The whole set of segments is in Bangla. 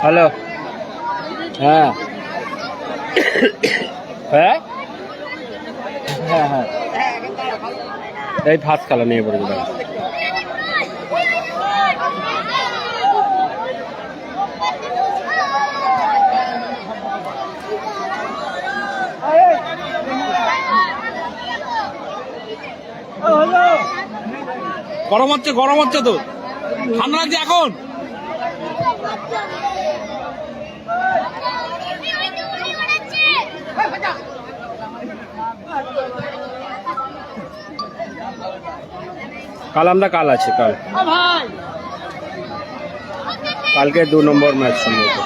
হ্যালো, হ্যাঁ হ্যাঁ হ্যাঁ হ্যাঁ, এই ফার্স্ট খেলা নিয়ে পড়ে দিলাম। গরম হচ্ছে তো, ঠান্ডা লাগছে এখন। কাল আমরা আছে কালকে 2 নম্বর ম্যাচ সম্ভবত।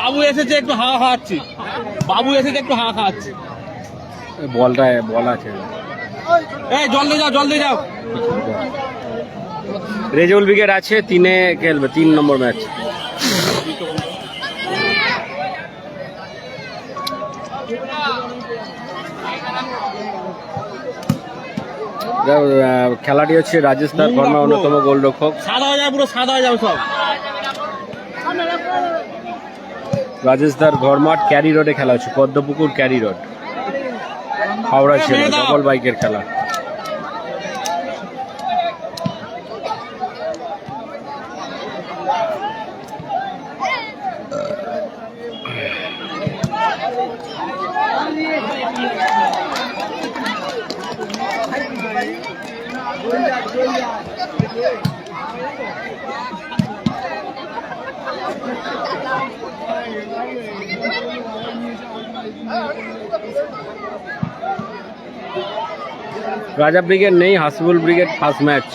বাবু এসেছে, একটু হাওয়া খাওয়াচ্ছি। বল আছে, জল দিয়ে যাও। রেজাউল ব্রিগেড আছে, 3-এ খেলবে, 3 নম্বর ম্যাচ। খেলাটি হচ্ছে রাজস্থান বর্মা অন্যতম গোলরক্ষক। রাজস্থান ঘরমাঠ ক্যারি রোডে খেলা হচ্ছে, পদ্মপুকুর ক্যারি রোড, হাওড়া ছিল ডবল বাইকের খেলা। রাজা ব্রিগেড নেই, হাসিবুল ব্রিগেড ফার্স্ট ম্যাচ।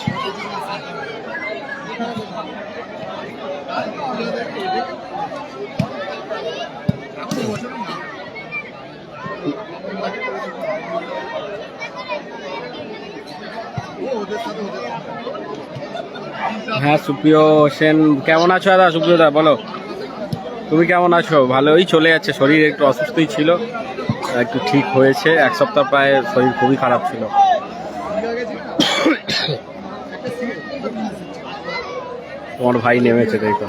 হ্যাঁ, সুপ্রিয় সেন কেমন আছো দাদা? সুপ্রিয় দা বলো, তুমি কেমন আছো? ভালোই চলে যাচ্ছে, শরীর একটু অসুস্থই ছিল, একটু ঠিক হয়েছে। 1 সপ্তাহ প্রায় শরীর খুবই খারাপ ছিল। তোমার ভাই নেমেছে, তাই তো।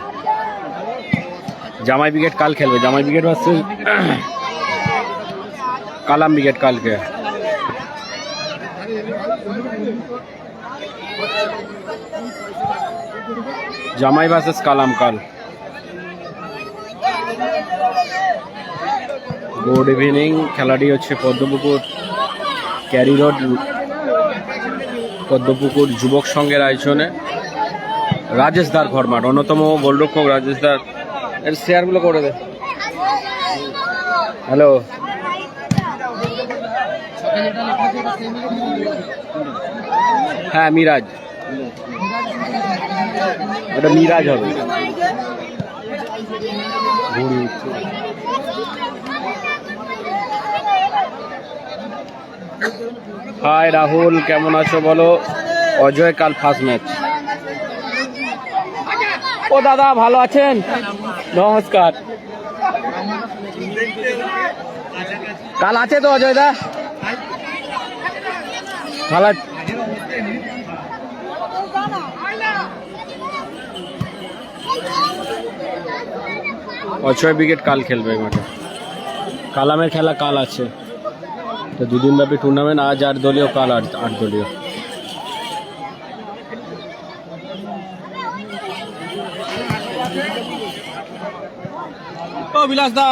জামাই ব্রিগেড কাল খেলবে, জামাই ব্রিগেড ভার্সেস কালাম ব্রিগেড কালকে। জামাই ভার্সেস কালাম কাল। Good evening. খেলাটি হচ্ছে পদ্মপুকুর ক্যারি রোড, পদ্মপুকুর যুবক সংঘের আয়োজনে। রাজেশ দার ঘরমাঠ, অন্যতম গোলরক্ষক রাজেশ দার। এর শেয়ারগুলো করে দে। হ্যালো, হ্যাঁ মিরাজ, ওটা মিরাজ হবে। হাই রাহুল, কেমন আছো বলো? অজয় কাল ফার্স্ট ম্যাচ। ও দাদা ভালো আছেন? নমস্কার। কাল আছে তো অজয় দা? ভালো। অজয় ব্রিগেড কাল খেলবে মাঠে। কালামের খেলা কাল আছে, তো 2 দিন ব্যাপী টুর্নামেন্ট। আজ 8 দলীয়, কাল 8 দলীয়। ও বিলাস দা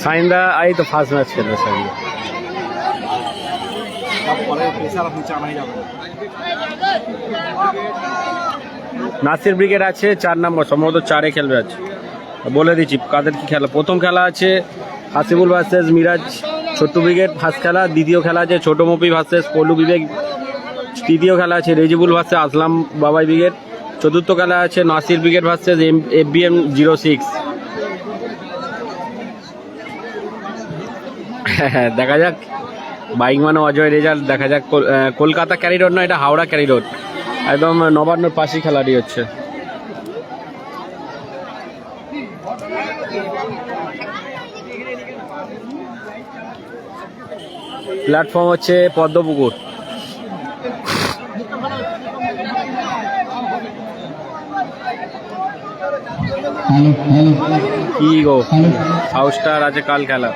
সাইন্দা এই তো ফার্স্ট ম্যাচ খেলবে সাইন্দা। নাসির ব্রিগেড আছে 4 নম্বর, সম্ভবত 4-এ খেলবে আছে। বলে দিচ্ছি কাদের কি খেলা। প্রথম খেলা আছে Hasibul versus Miraj Chhotu brigade first খেলা। দ্বিতীয় খেলা আছে ছোট মপি ভার্সেস পলু বিবেক। তৃতীয় খেলা আছে রেজিবুল ভার্সেস আসলাম বাবাই ব্রিগেড। চতুর্থ খেলা আছে নাসির ব্রিগেড ভার্সেস FBM 06। দেখা যাক, বাইক মানে অজয় রেজাল্ট। দেখা যাক কলকাতা ক্যারি রোড না, এটা হাওড়া ক্যারি রোড, একদম নবান্নর পাশেই খেলাটি হচ্ছে। প্ল্যাটফর্ম হচ্ছে পদ্মপুকুর। কি গো, সাউথ স্টার আছে কাল খেলা,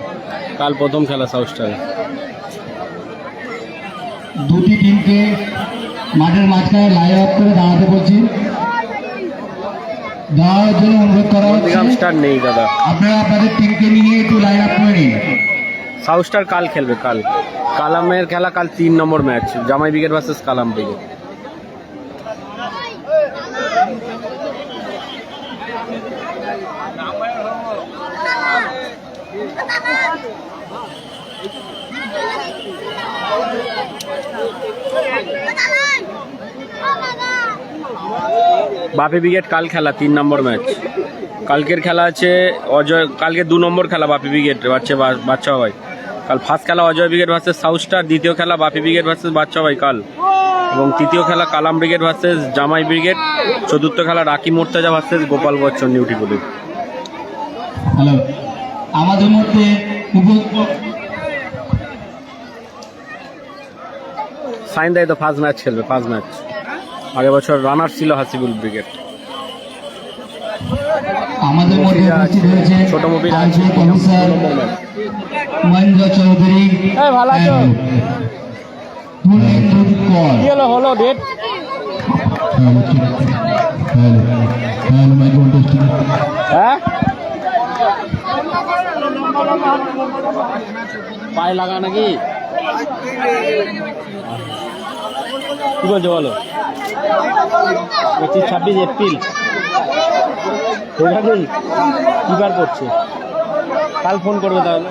কাল প্রথম খেলা সাউথ স্টার। দুটি টিমকে মাঠের মাঝখানে লাইন আপ করে দাঁড়াতে বলছি, দাঁড়ানোর জন্য অনুরোধ করা হচ্ছে। স্টার নেই দাদা, আপনারা আপনাদের টিমকে নিয়ে একটু লাইন আপ করে নিন। সাউথ স্টার কাল খেলবে, কাল কালামের খেলা, কাল 3 নম্বর ম্যাচ জামাই ব্রিগেড ভার্সেস কালাম ব্রিগেড। বাপি ব্রিগেড কাল খেলা 3 নম্বর ম্যাচ। কালকের খেলা আছে অজয়, কালকে 2 নম্বর খেলা বাপি ব্রিগেড বাচ্চা ভাই। কাল ফার্স্ট খেলা Ajay brigade versus south star. দ্বিতীয় খেলা বাপি ব্রিগেড ভার্সেস বাচ্চা ভাই কাল, এবং তৃতীয় খেলা কালাম ব্রিগেড ভার্সেস জামাই ব্রিগেড। চতুর্থ খেলা রাকি মোর্তাজা ভার্সেস গোপাল বচ্চন নিউটি পুলিশ। হ্যালো, আমাদের মধ্যে সাইন দাই তো ফার্স্ট ম্যাচ খেলবে, ফার্স্ট ম্যাচ। আগের বছর রানার ছিল হাসিবুল ব্রিগেড। আমাদের মধ্যে উপস্থিত হয়েছে ছোট মুভি আঞ্চলিক অফিসার মহেন্দ্র চৌধুরী। ভালো আছো? কি হলো হলো ডেট? হ্যাঁ, পায়ে লাগা নাকি? কি বলছো বলো? 25-26 এপ্রিল কি বার করছে? কাল ফোন করবে তাহলে।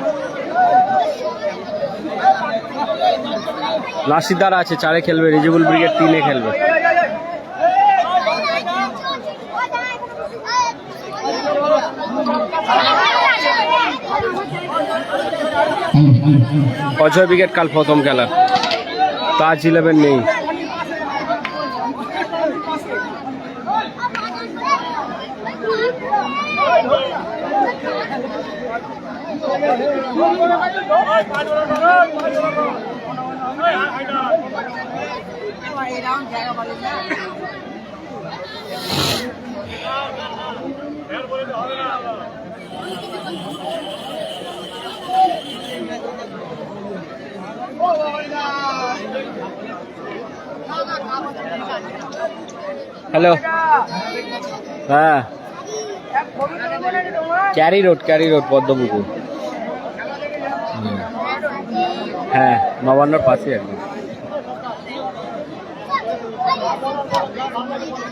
নাসিদার আছে 4-এ খেলবে, রেজিবুল ব্রিগেড 3-এ খেলবে। অজয় ব্রিগেড কাল প্রথম খেলা, তাজ 11 নেই। হ্যালো, হ্যাঁ ক্যারি রোড পদ্মপুকুর। হ্যাঁ, নবান্নর পাশে একদম।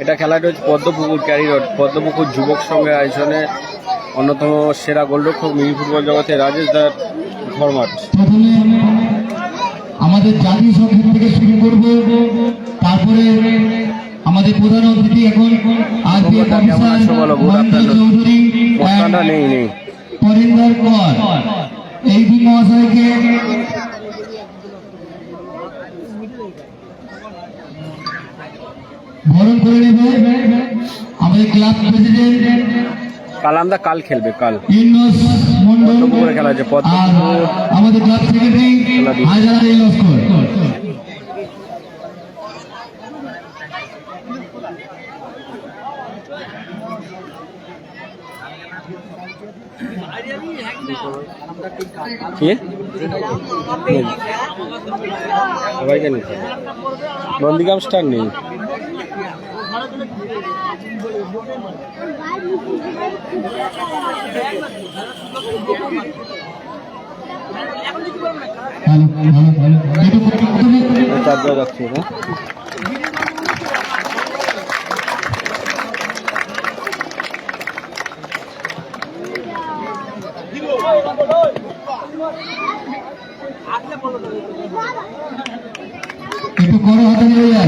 এটা খেলাটা হচ্ছে পদ্মপুকুর ক্যারি রোড, পদ্মপুকুর যুবক সঙ্গে আয়োজনে অন্যতম সেরা গোলরক্ষক মিনি ফুটবল জগতে রাজেশ দার ঘরমাঠ। আমাদের জাতীয় সংগীত থেকে শুরু করব, তারপরে আমাদের প্রধান অতিথি এখন চৌধুরী নেই পরিন্দর কর, এই দুই মহাশয়কে বরণ করে নেবে আমাদের ক্লাব প্রেসিডেন্ট কালামদা। কাল খেলবে, কাল মন্ডল খেলা আছে আমাদের ক্লাব সেক্রেটারি হাজার লস্কর। কি সবাইকে নিতে নন্দীগ্রাম স্টার নেই। চার্জার যাচ্ছে না। একটু করো হাতে নিয়ে যায়।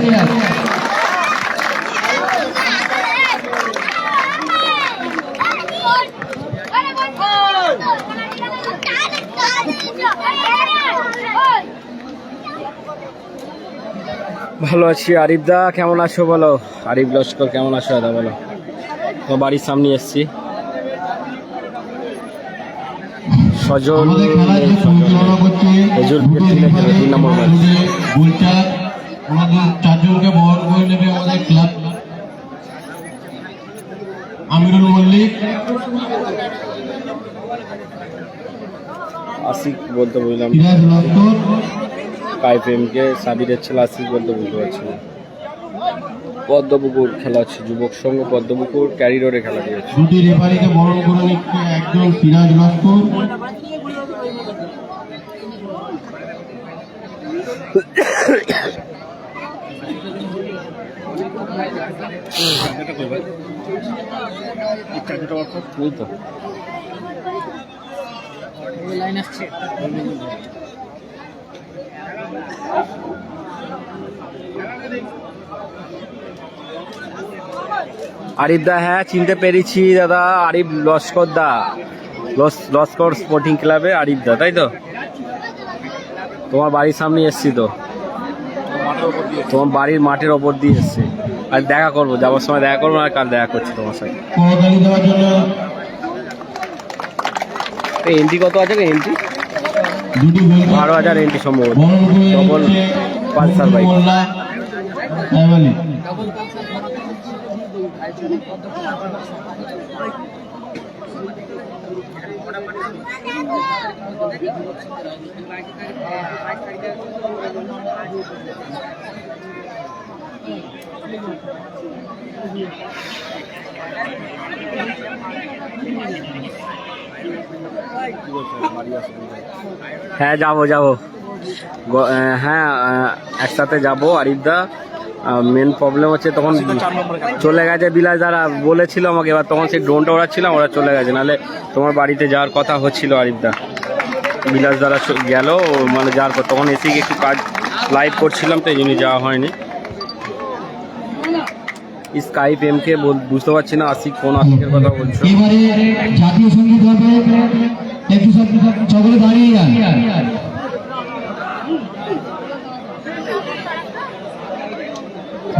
ভালো আছি। আরিফ দা কেমন আছো বলো? আরিফ লস্কর কেমন আছো দাদা বলো? তোমার বাড়ির সামনে এসছি। সজল আমাদের খেলার যে পরিচালনা করছে দুটো 3 নম্বর ম্যাচ। গোলটা আমাদের 4 জনকে বহন করে নেবে আমাদের ক্লাব আমিরুল মল্লিক। আশিক বলতে বুঝলাম, সিরাজ লস্কর, কাইফএমকে সাবিরের ছেলে আশিক বলতে বুঝতে পারছি না। পদ্মপুকুর খেলা হচ্ছে, যুবক সংঘ পদ্মপুকুর ক্যারি রোডে খেলা দিয়েছে। দুটি রেফারিকে বরণ করে নিচ্ছে একজন সিরাজ লস্কর। এই তো আরিফ দা, হ্যাঁ চিনতে পেরেছি দাদা। আরিফ লস্কর দা, লস্কর স্পোর্টিং ক্লাবে আরিফ দা, তাই তো? তোমার বাড়ির সামনে এসছি তো, তোমার বাড়ির মাঠের ওপর দিয়ে এসছি। আর দেখা করবো, যাওয়ার সময় দেখা করবো, আর কাল দেখা করছি তোমার সাথে। করতালি দেওয়ার জন্য এন্ট্রি কত আছে? এন্ট্রি দুটি গোল 12,000 এন্ট্রি সম্ভবত। বরণ করে ডবল নিচ্ছে পালসার বাইক। মোল্লা ফ্যামিলি। হ্যাঁ যাবো যাবো, হ্যাঁ একসাথে যাবো আরিফ দা। মেন প্রবলেম হচ্ছে তখন চলে গেছে বিলাস দ্বারা বলেছিল আমাকে, এবার তখন সেই ড্রোনটা ওড়াচ্ছিলাম, ওরা চলে গেছে। নাহলে তোমার বাড়িতে যাওয়ার কথা হচ্ছিল আরিফ দা। বিলাস দ্বারা গেল, মানে যাওয়ার পর তখন এসে একটু কাজ লাইভ করছিলাম, তো এই জন্য যাওয়া হয়নি। স্কাইপ এমকে বুঝতে পারছি না, আশিক কোন আশিকের কথা বলছো? এবারে জাতীয় সঙ্গীত হবে, একটু সকলে দাঁড়িয়ে যান।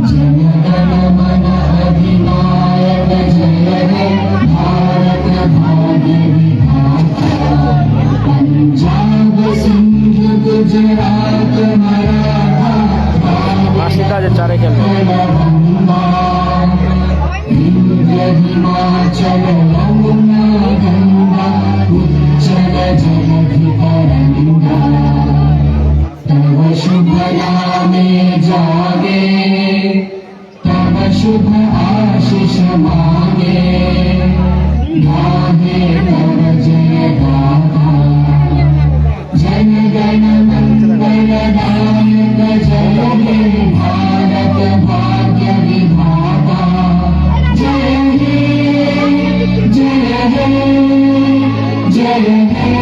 জনগণ মন অধিনায়ক জয় হে ভারত ভাগ্য বিধাতা, পঞ্জাব সিন্ধ গুজরাত মারাঠা আশিক আছে চারে খেলবে। हिमाचल यमुना गंगा उच्चल जलधितरंगा, तव शुभ नामे जागे, तव शुभ आशीष मांगे, गाहे तव जय गाथा, जन गण मंगल दायक जय हे भारत भाग्य विधाता, जय हे जय हे जय हे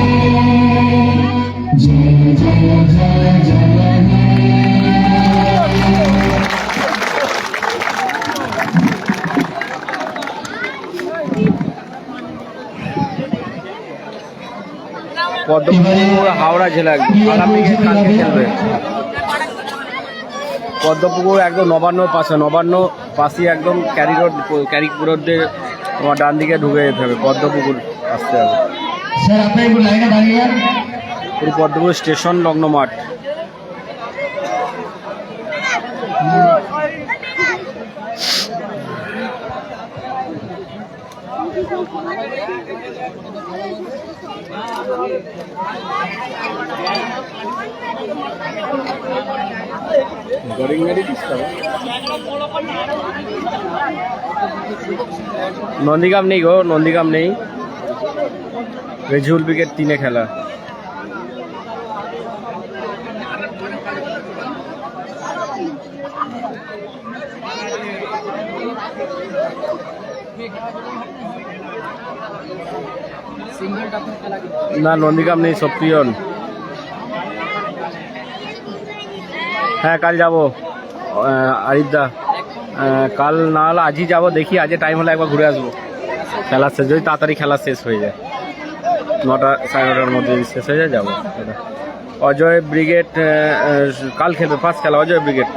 जय जय जय जय हे। পদ্মপুকুর হাওড়া জেলা আগামী কালকে খেলবে। পদ্মপুকুর একদম নবান্নর পাশে, নবান্ন পাশে একদম ক্যারিপুর দিয়ে তোমার ডান দিকে ঢুকে যেতে হবে, পদ্মপুকুর আসতে হবে। স্যার আপনি একটু লাইনে দাঁড়িয়ে যান। পুরো পদ্মপুকুর স্টেশন লগ্ন মাঠ। নন্দীগ্রাম নেই গো, নন্দীগ্রাম নেই। রেজুল ব্রিগেড 3-এ খেলা। না, নন্দীগ্রাম নেই, সপ্রিয়ন। হ্যাঁ, কাল যাবো আরিদা। কাল না হলে আজই যাবো, দেখি আজকে টাইম হলে একবার ঘুরে আসবো। খেলা শেষ, যদি তাড়াতাড়ি খেলা শেষ হয়ে যায়, 9টা সাড়ে 9টার মধ্যে যদি শেষ হয়ে যায় যাবো। অজয় ব্রিগেড কাল খেলবে, ফার্স্ট খেলা অজয় ব্রিগেড।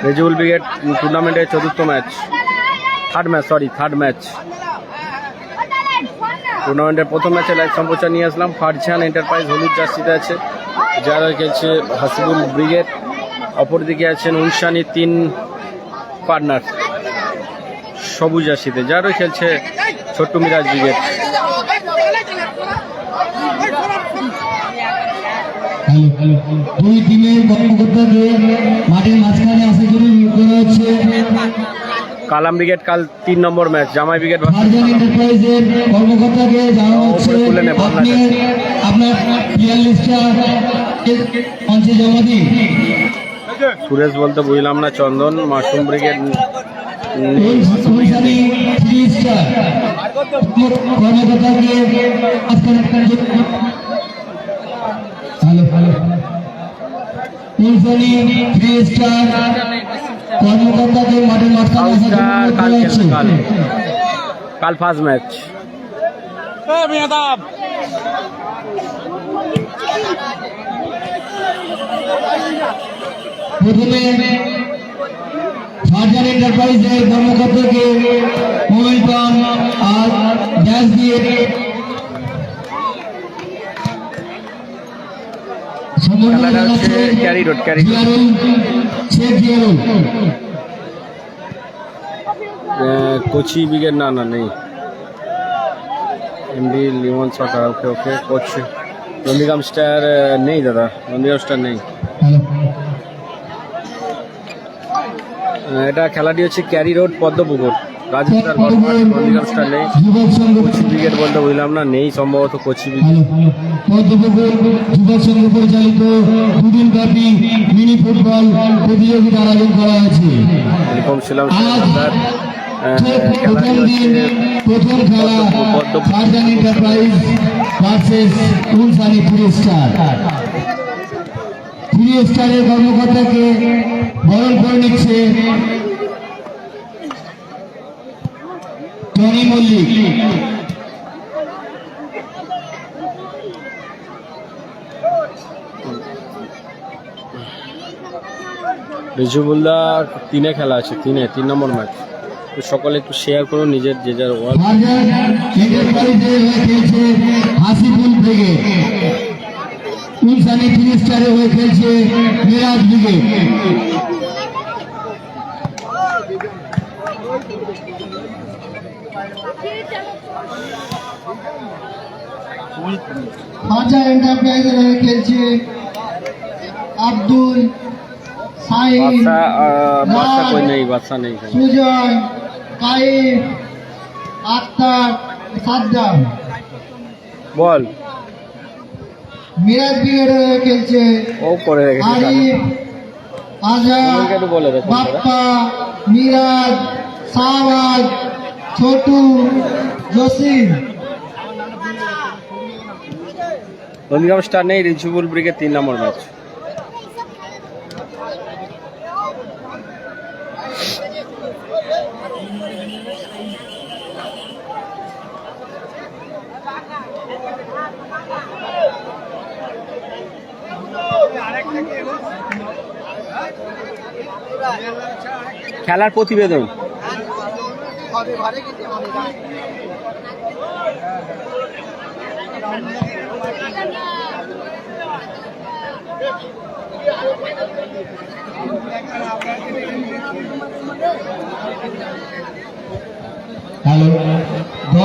রেজুল ব্রিগেড টুর্নামেন্টের 4র্থ ম্যাচ, থার্ড ম্যাচ। টুর্নামেন্টের প্রথম ম্যাচে লাইভ সম্প্রচার নিয়ে আসলাম। ফারজান এন্টারপ্রাইজ হলুদ জার্সিতে আছে, যারা খেলছে হাসিবুল ব্রিগেড। অপরদিকে আছেন উনসানি 3 পার্টনার সবুজ জার্সিতে, যারা খেলছে ছোট্ট মিরাজ ব্রিগেড। দুই টিমের কর্মকর্তাকে মাঠের মাঝখানে আসে জন্য নিয়োগ করা হচ্ছে। কালাম ব্রিগেড কাল 3 নম্বর ম্যাচ, জামাই ব্রিগেড ফারজান এন্টারপ্রাইজের কর্মকর্তাকে জানানো হচ্ছে আপনি আপনার প্লেয়ার লিস্টটা মঞ্চে জমা দিন। সুরেশ বলতে বুঝলাম না। চন্দন মাশরুম ব্রিগেড কর্মকর্তাকে কর্মকর্তাকে মাঠের মাঝখানে কাল ফার্স্ট ম্যাচ। প্রথমে ফারজান এন্টারপ্রাইজের কর্মকর্তাকে মোবাইল পান আর গ্যাস দিয়ে খেলাটা হচ্ছে ক্যারি রোড। কোচি ব্রিগেড না নেই। এমডি লিমন সরকার, ওকে কোচ। নন্দীগ্রাম স্টার নেই দাদা, নন্দীগ্রাম স্টার নেই। এটা খেলাটি হচ্ছে carry road Padmapukur, Rajasthan Nandigram star নেই। কোচি ব্রিগেড বলতে বুঝলাম না, নেই সম্ভবত কোচি ব্রিগেড। পদ্মপুকুর যুবক সংঘ পরিচালিত দুদিনব্যাপী মিনি ফুটবল প্রতিযোগিতার আয়োজন করা হয়েছে। এরকম ছিলাম প্রথম খেলা ফারজান এন্টারপ্রাইজ ভার্সেস উলসানি থ্রি স্টারের কর্মকর্তাকে বরণ করে নিচ্ছে টনি মল্লিক। রিজুবুল্লাহ 3-এ খেলা আছে, 3 নম্বর ম্যাচ। তো সকলে একটু শেয়ার করুন নিজের যে যার ওয়াল। হাসিবুল ব্রিগেড, উলসানি থ্রি স্টারে হয়ে খেলছে মিরাজ ব্রিগেড। ফারজান এন্টারপ্রাইজের হয়ে খেলছে আব্দুল সাইদ, বাদশা কই নেই, বাদশা নেই। সুজয়, কাইফ, আক্তার, সাদ্দাম। বল। মিরাজ ব্রিগেড হয়ে খেলছে ও করে রেখেছে আরিফ, আজাদ, বাপ্পা, মিরাজ, শাহবাজ, ছোটু, জসিম। নন্দীগ্রাম স্টার নেই, রিজুবুল ব্রিগেড 3 নম্বর ম্যাচ। খেলার প্রতিবেদন। হ্যালো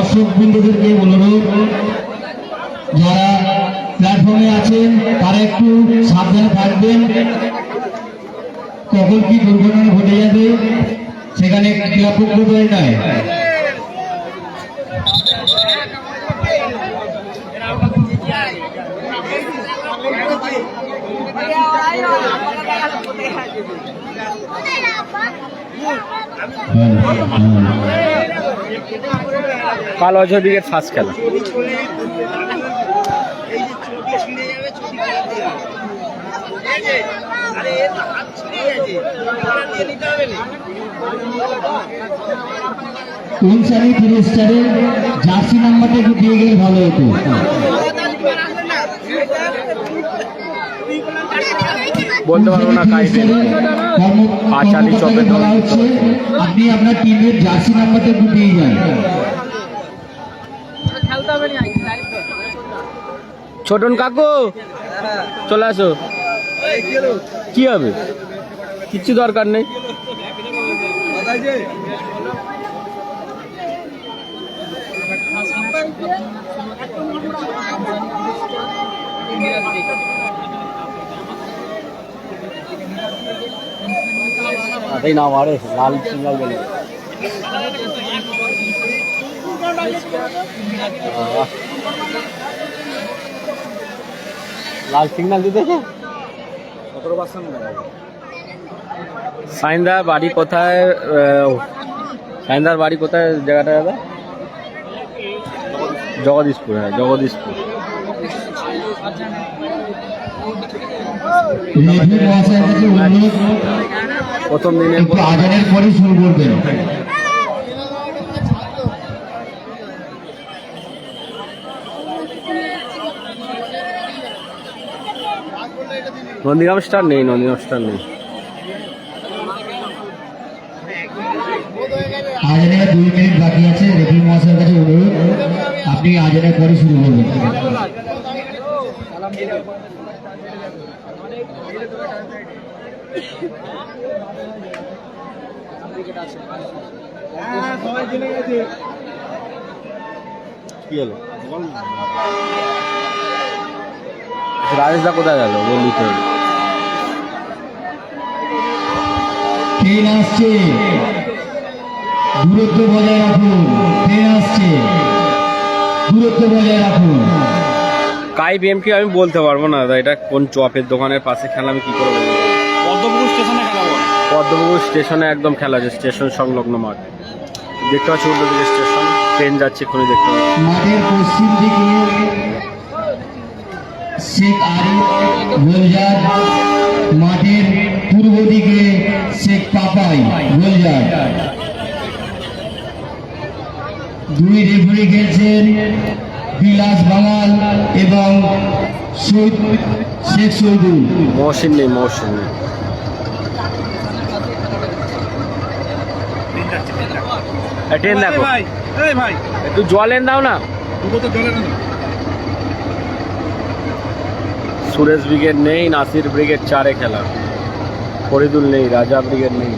দর্শক বৃন্দদেরকে অনুরোধ, যারা প্ল্যাটফর্মে আছেন তারা একটু সাবধানে থাকবেন। কখন কি দুর্ঘটনা ঘটে যাবে সেখানে নিরাপত্তা নয়। কাল অজয় ব্রিগেড ফার্স্ট খেলা। কোনসারি ফিরেস্টারের জার্সি নাম্বারটা একটু দিয়ে গেলে ভালো হতো। বলতে পারবো না আপনি আপনার টিমের জার্সি নাম্বারটা একটু দিয়ে যান। ছোটন কাকু চলে আসো। কি হবে, কিচ্ছু দরকার নেই। না মারে লাল সিগন্যাল গেল। লাল সিগন্যাল দিতেছে। সাইনদার বাড়ি কোথায়? সাইনদার বাড়ি কোথায় জায়গাটা দাদা? জগদীশপুর। হ্যাঁ, জগদীশপুর। প্রথম দিনের আজানের পরে শুরু করবেন। নন্দীগ্রাম স্টার নেই, নন্দীগ্রাম স্টার নেই। আজানের 2 মিনিট বাকি আছে। রেফারি মহাশয়ের কাছে অনুরোধ, আপনি আজানের পরে শুরু করবেন। কি হলো? রাজেশদা কোথায় গেল বললি তো? ট্রেন আসছে, দূরত্ব বজায় রাখুন। ট্রেন আসছে, দূরত্ব বজায় রাখুন। কাই বিএমকে আমি বলতে পারবো না দাদা, এটা কোন চপের দোকানের পাশে খেলা, আমি কি করে বলবো? পদ্মপুকুর স্টেশনে খেলা। পদ্মপুকুর স্টেশনে একদম খেলা আছে, স্টেশন সংলগ্ন মাঠ। দেখতে পাচ্ছি উল্টো দিকে স্টেশন, ট্রেন যাচ্ছে এক্ষুনি দেখতে পাচ্ছি। মাঠের পশ্চিম দিকে শেখ আরিফ গোলজার, মাঠের পূর্ব দিকে শেখ পাপাই গোলজার। 2 রেফারি খেলছেন বিলাস বাঙাল এবং শেখ সৈদুল। মহসিন নেই, মহসিন নেই। ট্রেন দেখো একটু জল এনে দাও না। সুরেশ ব্রিগেড নেই, নাসির ব্রিগেড 4-এ খেলা। ফরিদুল নেই, রাজা ব্রিগেড নেই।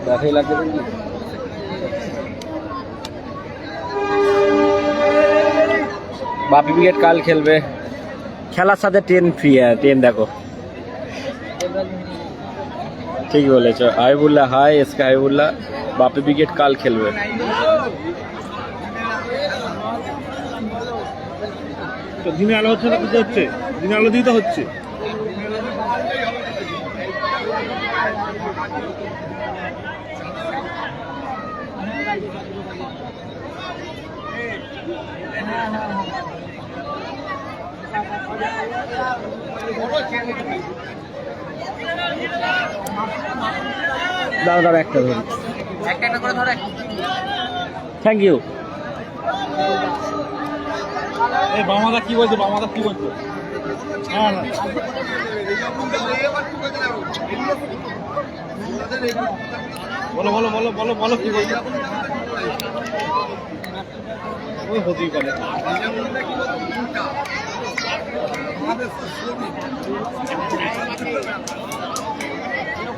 দেখাই লাগবে নাকি? বাপি ব্রিগেড কাল খেলবে। খেলার সাথে ট্রেন ফ্রি। ট্রেন দেখো, ঠিক বলেছ। Haibullah, high SK Haibullah. বাপি ব্রিগেড কাল খেলবে। দিনে আলো হচ্ছে না, কিছু হচ্ছে, দিনে আলো দিতে হচ্ছে। দাও দাও, একটা ধরুন, একটা করে ধরো। Thank you. এই বামাদা কি বলছে? বামাদা কি বলছে? হ্যাঁ বলো বলো বলো বলো বলো কি বলছো? ওই হতেই পারে।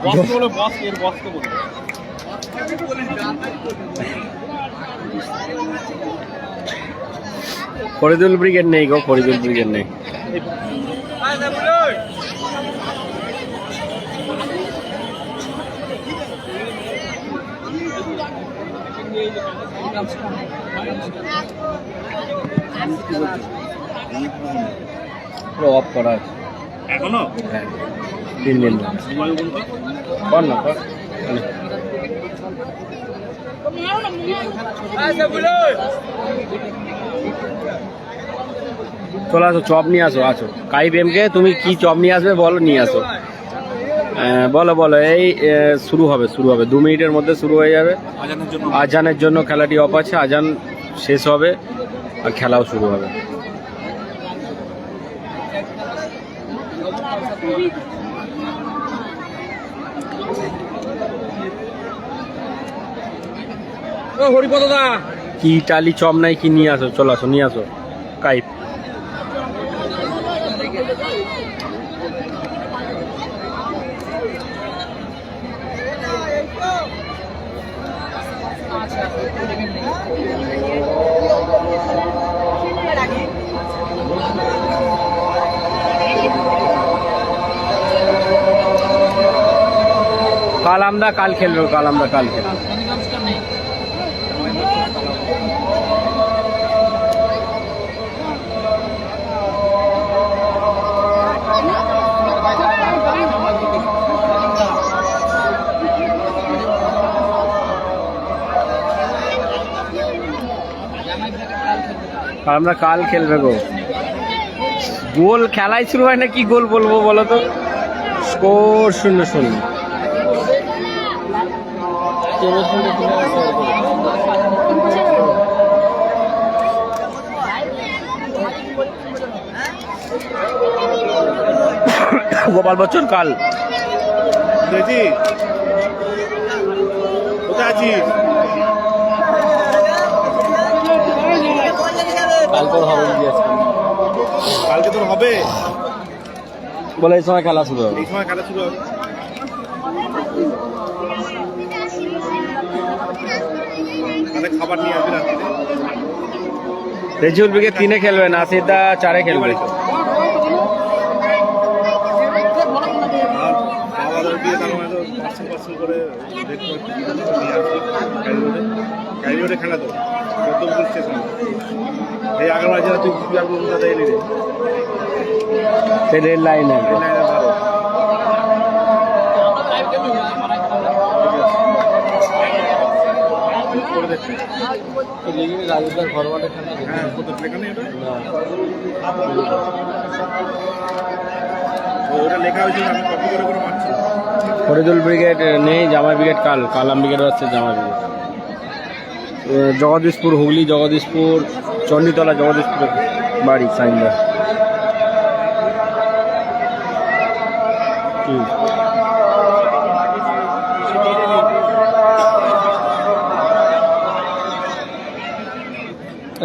বসকে বলো, বস এর বসকে বলো। ফরিদুল ব্রিগেড নেই গো, ফরিদুল ব্রিগেড নেই। অফ করা আছে এখনো? হ্যাঁ, 3 দিন সময় বলতো? কর না কর। চলে আসো, চপ নিয়ে আসো। আছো কাইব এমকে, তুমি কি চপ নিয়ে আসবে বলো, নিয়ে আসো। বলো বলো। এই শুরু হবে 2 মিনিটের মধ্যে শুরু হয়ে যাবে। আজানের জন্য আজানের জন্য খেলাটি অফ আছে, আজান শেষ হবে আর খেলাও শুরু হবে। হরিপদ দা কি ইটালি চপ নাই, কি নিয়ে আসো, চলে আসো, নিয়ে আসো কাইপ। কাল আমরা কাল খেলবো, কাল আমরা কাল খেলবো। আমরা কাল খেলবে গো। গোল খেলাই শুরু হয় না, কি গোল বলবো বলো তো? স্কোর 0-0। গোপাল বচ্চন কাল। দেখি কোথায় আছিস? কাল তোর হবে, কালকে তোর হবে? বলে এই সময় খেলা শুরু হবে। এই সময় খেলা শুরু হবে। তাহলে খাবার নিয়ে আসবি রাত্রিতে। রেজুল ব্রিগেড 3-এ খেলবে, নাসিরদা 4-এ খেলবে। আর বাবাদের দিয়ে তার মানে পার্সেল করে দেখতে নিয়ে আসবি গাড়ি রোডে খেলা তো পদ্মপুকুর স্টেশন। এই আগেরবার যারা তুই আর বন্ধুরা এলি রে সে রেল লাইন আছে। এই লাইনে ধরো। করে দেখছি। রাজুদার ফরওয়ার্ডে খেলা। হ্যাঁ কত এখানে এটা ওটা লেখা হয়েছিল, আমি কপি করে করে মারছি। ফরিদুল ব্রিগেড নেই, জামাই ব্রিগেড কাল। কালাম ব্রিগেড হচ্ছে জামাই ব্রিগেড। জগদীশপুর, হুগলি জগদীশপুর, চণ্ডীতলা জগদীশপুর বাড়ি সাইন্দা।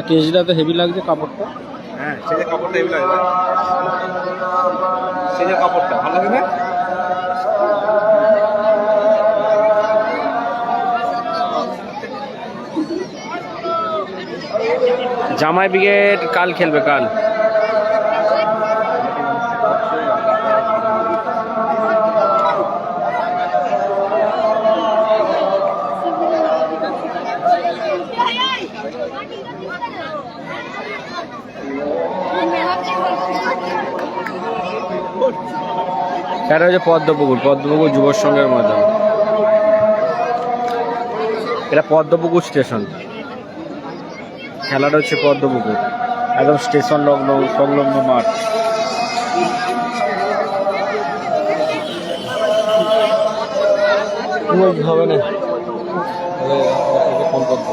কেজটা তো হেভি লাগছে কাপড়টা। হ্যাঁ সেজে কাপড়টা এগুলো লাগে, সেজে কাপড়টা ভালো লাগে না? জামাই ব্রিগেড কাল খেলবে, কাল। এটা হচ্ছে পদ্মপুকুর, পদ্মপুকুর যুব সংঘের ময়দান। এটা পদ্মপুকুর স্টেশন। খেলাটা হচ্ছে পদ্মপুকুর, একদম স্টেশন সংলগ্ন মাঠ। হবে না, ফোন করতে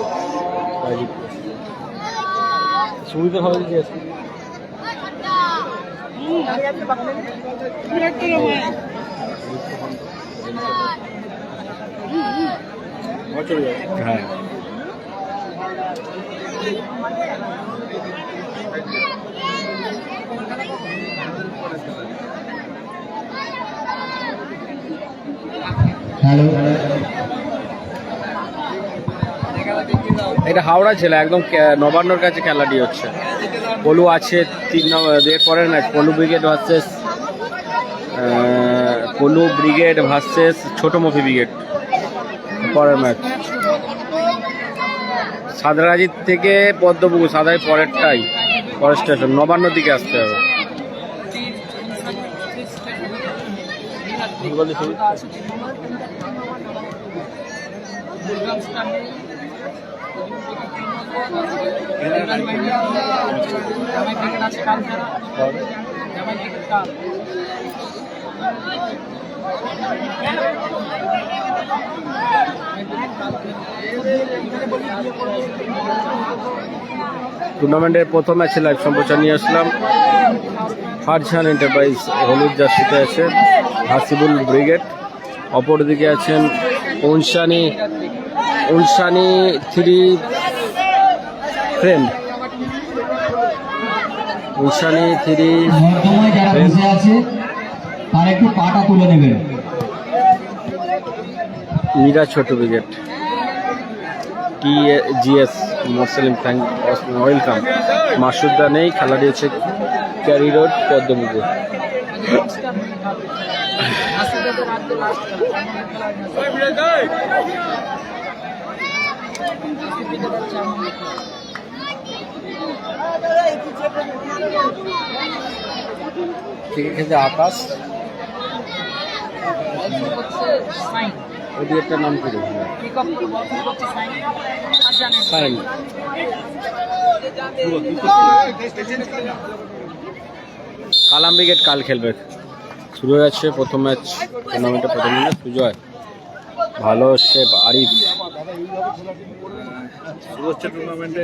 সুবিধা হবে কি আছে। আমার চলে যাবে। হ্যাঁ হ্যালো এটা হাওড়া ছেলে একদম নবান্নর কাছে খেলাটি হচ্ছে। পলু আছে 3 নম্বর এর পরের ম্যাচ পলু ব্রিগেড ভার্সেস ছোট মফি ব্রিগেড পরের ম্যাচ। সাদরাজির থেকে পদ্মপুকুর সাদাই পরেরটাই পরের স্টেশন নবান্নর দিকে আসতে হবে। টুর্নামেন্টের প্রথম ম্যাচে লাইভ সম্প্রচার নিয়ে আসলাম। ফারজান এন্টারপ্রাইজ হলুদ জার্সিতে আছে হাসিবুল ব্রিগেড, অপরদিকে আছেন উনসানি 3 ফ্রেন্ড। উনসানি 3 নর্দমায় যারা বসে আছে তারা একটু পাটা তুলে নেবেন। মীরা ছোট brigade TGS Morselim thank welcome. মাসুদ্দা নেই, খেলা দিয়েছে ক্যারি রোড পদ্মপুকুর। ঠিক আছে আকাশ ওই একটা নাম কি সাইন। কালাম ব্রিগেড কাল খেলবে। শুরু হয়ে যাচ্ছে প্রথম ম্যাচ টুর্নামেন্টের প্রথম ম্যাচ। সুজয় ভালো শেপ আরিফ। শুরু হচ্ছে টুর্নামেন্টে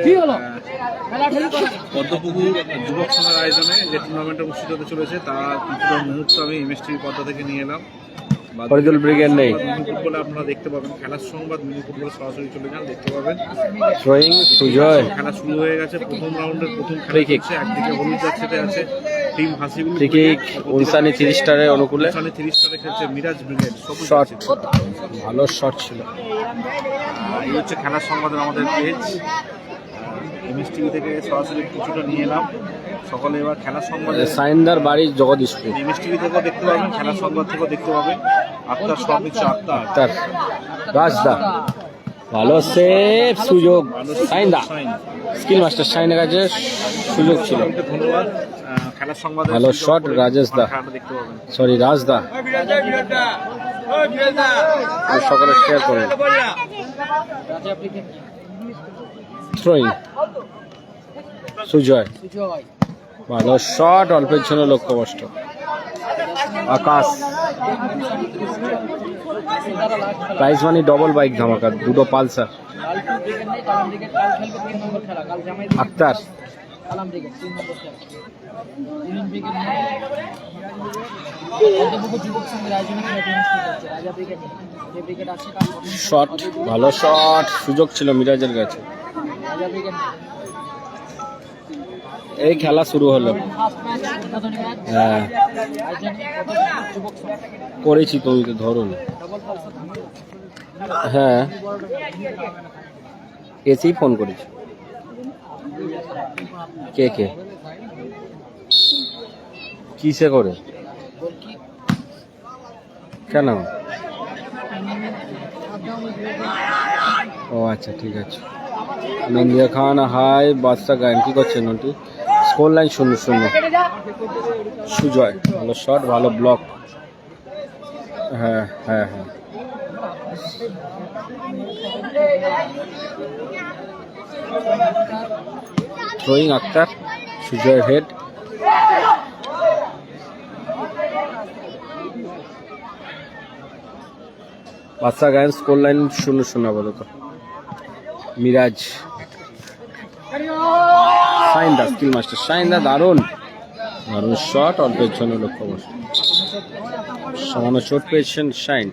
পদ্মপুকুর যুবক সংঘের আয়োজনে যে টুর্নামেন্টে অনুষ্ঠিত হতে চলেছে তার কিছুটা মুহূর্ত আমি MSTV পদ্মা থেকে নিয়ে এলাম। ফরিদুল ব্রিগেড নেই। মিনি ফুটবলে আপনারা দেখতে পাবেন, খেলার সংবাদ মিনি ফুটবলে সরাসরি চলে যান, দেখতে পাবেন। থ্রোয়িং সুজয়। খেলা শুরু হয়ে গেছে, প্রথম রাউন্ডের প্রথম খেলা Free kick। চলছে। একদিকে হলুদ জার্সিতে আছে team Hasibul free kick Unsani 3 স্টারের অনুকূলে। 30 স্টারে খেলছে মিরাজ ব্রিগেড। সবুজ শট জার্সিতে। ভালো শট ছিল। এই হচ্ছে খেলার সংবাদের আমাদের পেজ। MSTV থেকে সরাসরি কিছুটা নিয়ে এলাম। সকলে এবার খেলার সংবাদে সাইনদার বাড়ি জগদীশপুর। MSTV থেকেও দেখতে পাবেন, খেলার সংবাদ থেকেও দেখতে পাবেন। আক্তার সব নিচ্ছে আক্তার। তার রাজদা ভালো সেভ সুযোগ। সাইনদা স্কিল মাস্টার সাইনের কাছে সুযোগ ছিল। সকলকে ধন্যবাদ। খেলার সংবাদে ভালো শট রাজেশ দা, খেলাটা দেখতে পাবেন। সরি রাজদা। সকলে শেয়ার করুন। থ্রোয়িং সুজয় ভালো শট, অল্পের জন্য লক্ষ্যভ্রষ্ট। আকাশ প্রাইজ মানি ডবল বাইক ধামাকা, 2টো পালসার। আক্তার শট ভালো শট, সুযোগ ছিল মিরাজের কাছে। এই খেলা শুরু হলো। হ্যাঁ করেছি, তুমি তো ধরুন। হ্যাঁ এসেই ফোন করেছি। কে কে কিসে করে কেন? ও আচ্ছা ঠিক আছে। মেন্দিয়া খান হাই বাদশা গায়ন কি করছেন? ওটি স্কোর লাইন 0-0। সুজয় ভালো শট, ভালো ব্লক। হ্যাঁ হ্যাঁ হ্যাঁ থ্রোয়িং আক্তার, সুজয় হেড। বাদশা গায়ন স্কোর লাইন 0-0 আপাতত। মিরাজ সাইনদা স্কিল মাস্টার সাইনদা দারুণ দারুণ শট, অল্পের জন্য লক্ষ্যভ্রষ্ট। সামান্য চোট পেয়েছেন শাইন।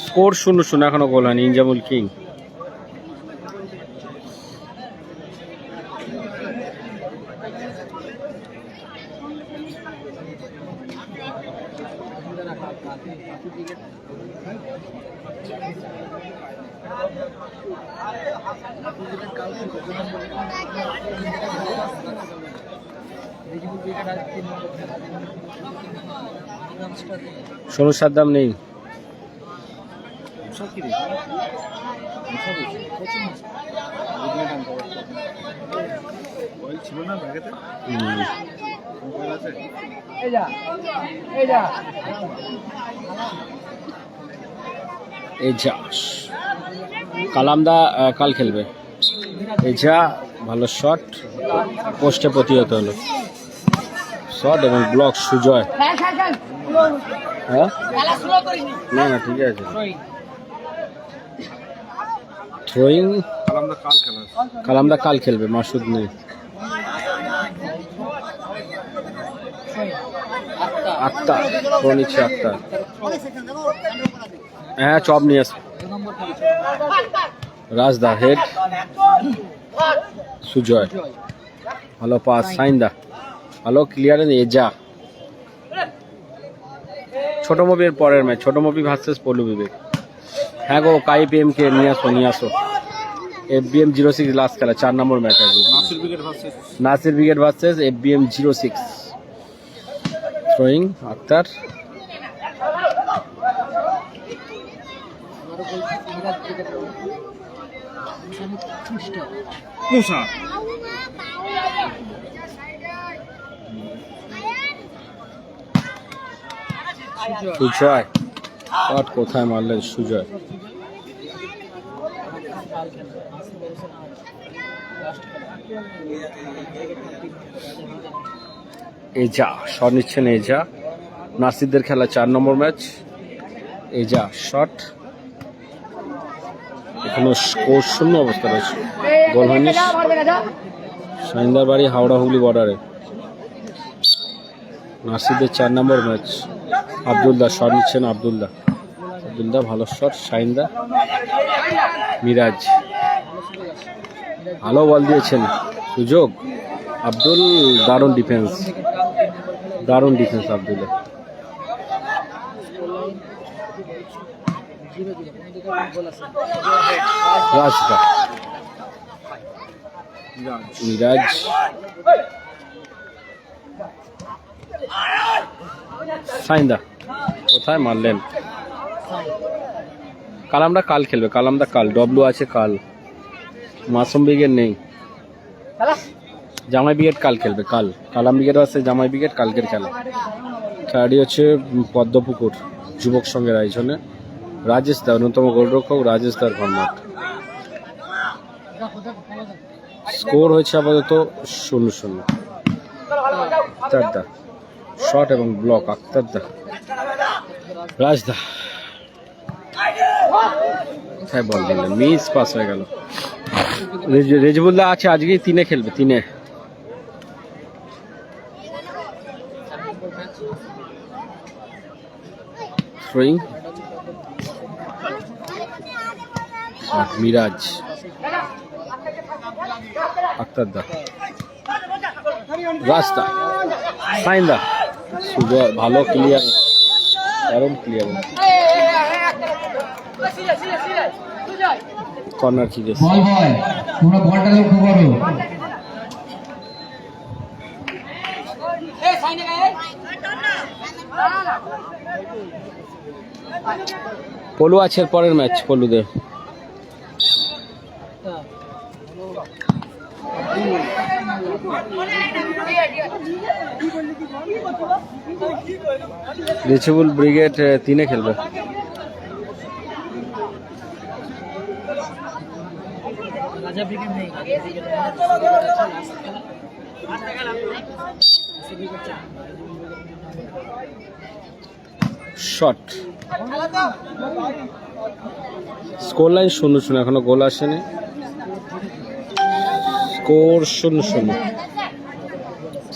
স্কোর 0-0, এখনো গোল হয়নি। ইনজামুল কিং। সোনু সাদ্দাম নেই। ছিল না ব্যাগেতে? আছে? এজা কালামদা কাল খেলবে। এজা ভালো শট, পোস্টে প্রতিহত হলো। শট এবং ব্লক সুজয়। হ্যাঁ না না ঠিক আছে। থ্রোয়িং কালামদা কাল খেলবে, মাসুদ নেই। আক্তার থ্রো নিচ্ছে আক্তার। হ্যাঁ চপ নিয়ে আসবে। রাজদা হেড, সুজয় ভালো পাস, সাইন্দা ভালো ক্লিয়ারেন্স। এজা ছোট মুভির পরের ম্যাচ, ছোট মুভি ভার্সেস পলু বিবেক। হ্যাঁ গো কাইপিএম কে নিয়ে আসো। FBM 06 লাস্ট খেলা, 4 নম্বর ম্যাচ আছে। Nasir brigade versus FBM 06। Throwing Akhtar. Sujoy shot কোথায় মারলেন সুজয়। এজা শট নিচ্ছেন। এজা নাসিরদের খেলা 4 নম্বর ম্যাচ। এজা শট, এখনো স্কোর 0 অবস্থা রয়েছে। গোল হয়নি। সাইন্দার বাড়ি হাওড়া হুগলি বর্ডারে। নাসিরদের 4 নম্বর ম্যাচ। আব্দুল্লাহ শট নিচ্ছেন। আব্দুল্লাহ ভালো শট। সাইন্দা, মিরাজ ভালো বল দিয়েছেন। সুযোগ আব্দুল, দারুণ ডিফেন্স আব্দুল্লাহ। রাজদা মিরাজ সাইন্দা কোথায় মারলেন। কালামদা কাল খেলবে। কালামদা কাল ডব্লু আছে কাল। মাসুম ব্রিগেড নেই। জামাই ব্রিগেড কাল খেলবে। কাল কালাম ব্রিগেড আছে, জামাই ব্রিগেড কালকের খেলা। খেলাটি হচ্ছে পদ্মপুকুর যুবক সংঘের আয়োজনে। রাজেশ দা অন্যতম গোলরক্ষক, রাজেশ দার ঘরমাঠ। স্কোর হয়েছে আপাতত 0-0। আক্তারদা শট এবং ব্লক। আক্তারদা, রাজদা কোথায় বল দিলেন, মিস পাস হয়ে গেল। রেজবুল্লাহ আছে আজকেই 3-এ খেলবে। 3-এ থ্রোয়িং মিরাজ আক্তারদা রাস্তা সাইন্দা সুজয় ভালো ক্লিয়ার, দারুণ ক্লিয়ার। কর্নার কি গেছে। বল বয়, তোমরা বলটা লক্ষ্য করো। পলু আছে পরের ম্যাচ। পলুদের রিচেবল ব্রিগেড 3-এ খেলবে। শট, স্কোর লাইন 0-0, এখনো গোল আসেনি। স্কোর 0-0।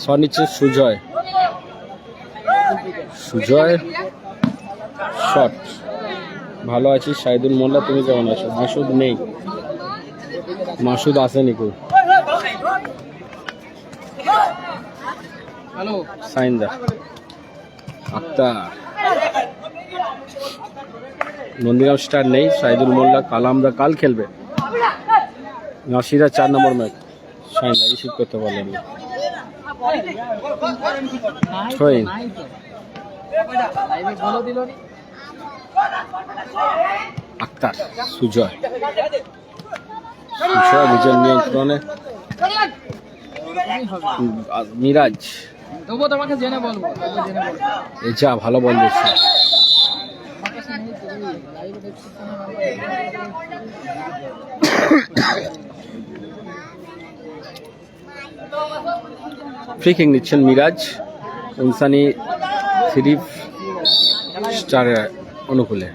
শট নিচ্ছে সুজয়, সুজয় শট ভালো আছিস। সাইদুল মোল্লা তুমি কেমন আছো? মাসুদ নেই, মাসুদ আসেনি কেউ। সাইন্দা আক্তার, নন্দীগ্রাম স্টার নেই। সাইদুল মোল্লা কালামদা কাল খেলবে। নাসিরা 4 নম্বর ম্যাচ। সাইন্দা রিসিভ করতে পারলেন না। থ্রোইন আক্তার, সুজয় সুজয় নিজের নিয়ন্ত্রণে। মিরাজ যা ভালো বল দিচ্ছে। ফ্রি কিক নিচ্ছেন মিরাজ। ইনসানি 3 স্টারের অনুকূলে।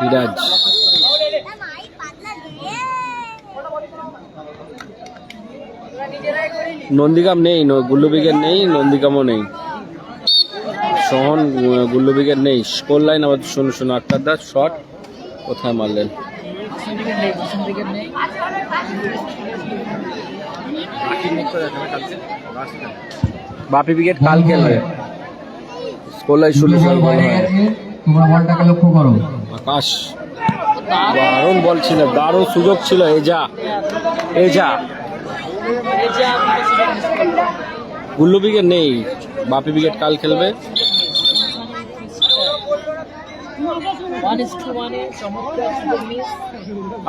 মিরাজ নন্দীগ্রাম নেই, গুল্লু ব্রিগেড নেই, নন্দীগ্রামও নেই। সোহন গুল্লু ব্রিগেড নেই। স্কোর লাইন আবার 0-0। আক্তার দাস শট কোথায় মারলেন? বাপি ব্রিগেড কাল খেলবে। Score line 0-0। তোমরা বলটাকে লক্ষ্য করো। আকাশ দারুণ বল ছিল, দারুণ সুযোগ ছিল। এজা গুল্লু ব্রিগেড নেই, বাপি ব্রিগেড কাল খেলবে।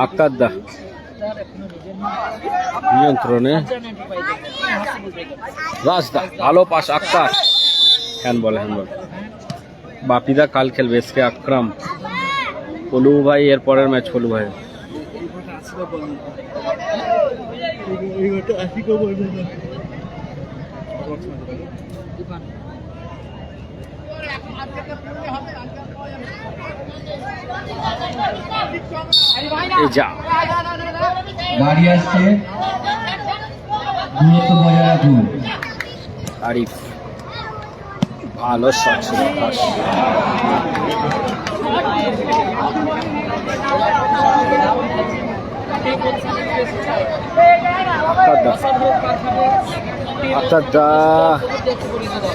আক্তার দা নিয়ন্ত্রণে। রাজদা ভালো পাস। আক্তার হ্যান্ডবল। বাপিদা কাল খেলবে। এসকে আকরাম, পলু ভাই এর পরের ম্যাচ। পলু ভাই গাড়ি আসছে, দূরত্ব বজায় রাখুন। আরিফ ভালো শট ছিল।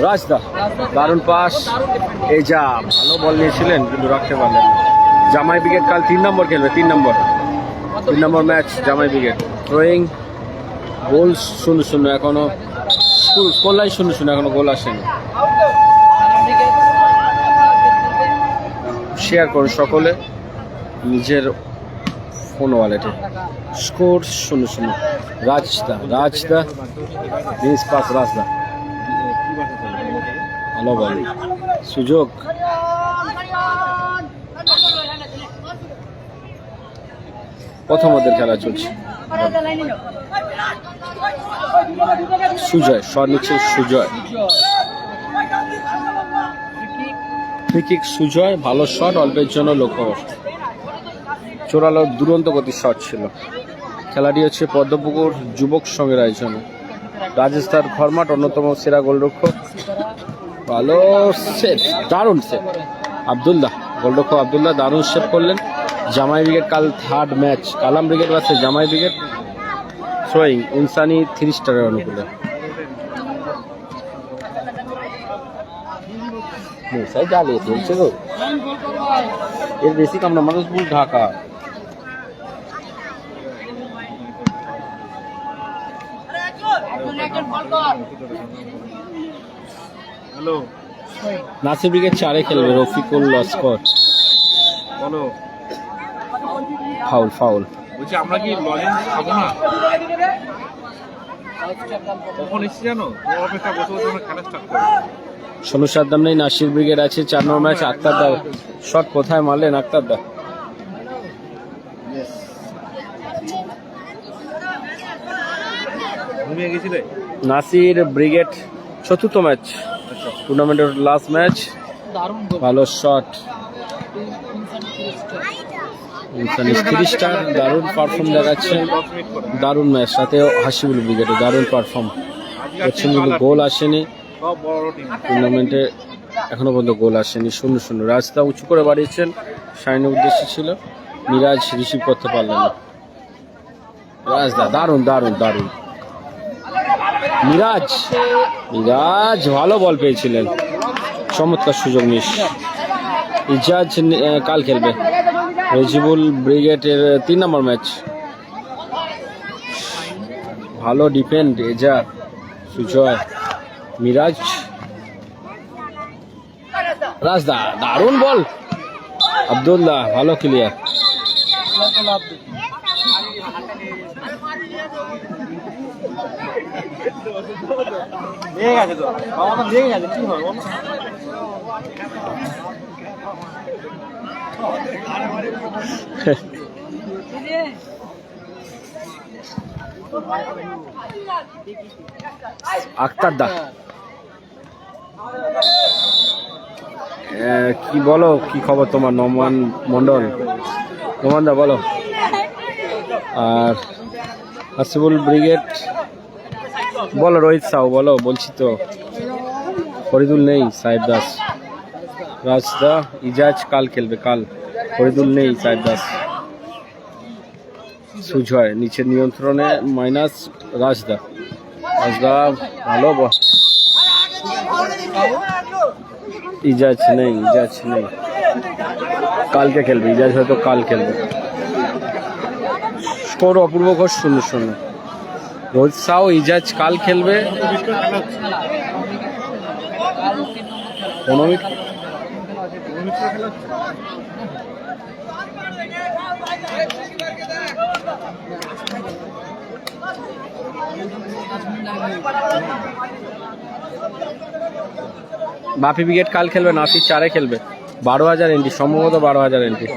রাজদা দারুণ পাস। এজা ভালো বল নিয়েছিলেন কিন্তু রাখতে পারলেন। জামাই ব্রিগেড কাল 3 নম্বর খেলবে। 3 নম্বর ম্যাচ জামাই ব্রিগেড। থ্রোয়িং গোল 0-0। এখনো স্কোর লাইন 0-0। এখনো গোল আসেনি। শেয়ার করুন সকলে নিজের ফোন ওয়ালেটে। স্কোর 0-0। রাজদা মিস পাস। রাজদা ভালো বল, সুযোগ। প্রথমার্ধের খেলা চলছে। সুজয় শট নিচ্ছে। Sujoy free kick. সুজয় ভালো শট, অল্পের জন্য লক্ষ্য। চোরালো দুরন্ত গতির শট ছিল। খেলাটি হচ্ছে পদ্মপুকুর যুবক সংঘের আয়োজনে। রাজস্থান খরমাট অন্যতম সেরা গোলরক্ষক। ভালো সেভ, দারুণ সেভ। আবদুল্লাহ গোলরক্ষক আবদুল্লাহ দারুণ সেভ করলেন। জামাই ব্রিগেড কাল 3rd ম্যাচ। কালাম ব্রিগেড বাসে জামাই ব্রিগেড। থ্রোয়িং ইনসানি 3 স্টারের অনুকূলে। জ্বালিয়ে চলছে গো, এর বেশি কাম না। মানুষ বুঝ ঢাকা। হ্যালো, নাসির ব্রিগেড 4-এ খেলবে। রফিকুল লস্কর বলো। ফাউল। বলছি আমরা কি লজেন্স খাবো না? কখন এসছি জানো? তোমার অপেক্ষা বসে আমরা খেলা স্টার্ট করবো। সোনু সাদ্দাম নেই। নাসির ব্রিগেড আছে। 4 নম্বর ম্যাচ। আক্তার দা শট কোথায় মারলেন? আক্তার দা ঘুমিয়ে গেছিলে? নাসির ব্রিগেড 4র্থ ম্যাচ, টুর্নামেন্টের লাস্ট ম্যাচ। ভালো শট। ৩০টা দারুণ পারফর্ম দেখাচ্ছে, দারুণ ম্যাচ, সাথে হাসিবুল ব্রিগেডে দারুণ পারফর্ম করছেন, কিন্তু গোল আসেনি সব বড় টিম। টুর্নামেন্টে, এখনো পর্যন্ত গোল আসেনি। 0-0 রাস্তা উঁচু করে বাড়িয়েছেন, সাইনের উদ্দেশ্য ছিল, মিরাজ রিসিভ করতে পারলেন না। রাজদা দারুণ দারুণ দারুণ, মিরাজ মিরাজ ভালো বল পেয়েছিলেন, চমৎকার সুযোগ মিস। ইজাজ কাল খেলবে, রেজিবুল ব্রিগেডের 3 নম্বর ম্যাচ। ভালো ডিফেন্ড এজা, সুজয়, মিরাজ, রাজদা দারুণ বল, আব্দুল্লাহ ভালো ক্লিয়ার। আক্তার দা কি বলো, কি খবর তোমার? নমান মন্ডল, নোমান দা বলো। আর হাসিবুল ব্রিগেড বলো, রোহিত সাউ বলো। বলছি তো ফরিদুল নেই, সাহেব দাস, রাজদা, ইজাজ কাল খেলবে, কাল ফরিদুল নেই, সাহেব দাস, সুজয় নিচের নিয়ন্ত্রণে মাইনাস রাজদা, রাজদা ভালো বল, ইজাজ নেই, ইজাজ নেই, কালকে খেলবে ইজাজ, হয়তো কাল খেলবে। স্কোর অপূর্ব ঘোষ 0-0। রোহিত সাউ, ইজাজ কাল খেলবে। 15 মিনিট বাপি ব্রিগেড কাল খেলবে, নাসির 4-এ খেলবে, 12,000 এন্ট্রি, সম্ভবত 12,000 এন্ট্রি।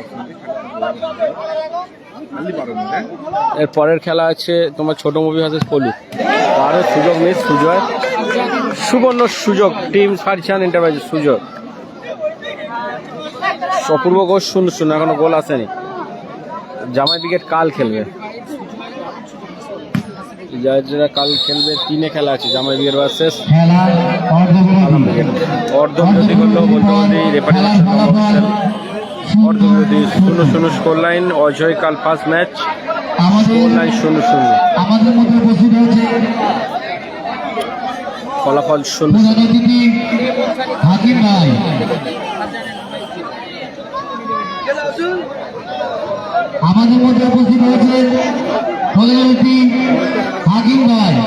এর পরের খেলা আছে তোমার ছোট মুভি হাউসেস পলু, আরও সুযোগ মিস, সুজয়, সুবর্ণ সুযোগ, টিম ফারচান এন্টারপ্রাইজ, সুযোগ, অপূর্ব ঘোষ 0-0, এখনো গোল আসেনি। জামাই ব্রিগেড কাল খেলবে, যারা কাল খেলবে 3-এ খেলা আছে, জামাই ব্রিগেড ভার্সেস আলম ব্রিগেড। অর্ধবিরতি করলেও বলতে বলতে রেফারি অর্ধবিরতি। 0-0 স্কোর লাইন, অজয় কাল ফার্স্ট ম্যাচ, স্কোর লাইন 0-0, ফলাফল 0-0। আমাদের মধ্যে উপস্থিত হয়েছে প্রধানমন্ত্রী হাকিম ভাই।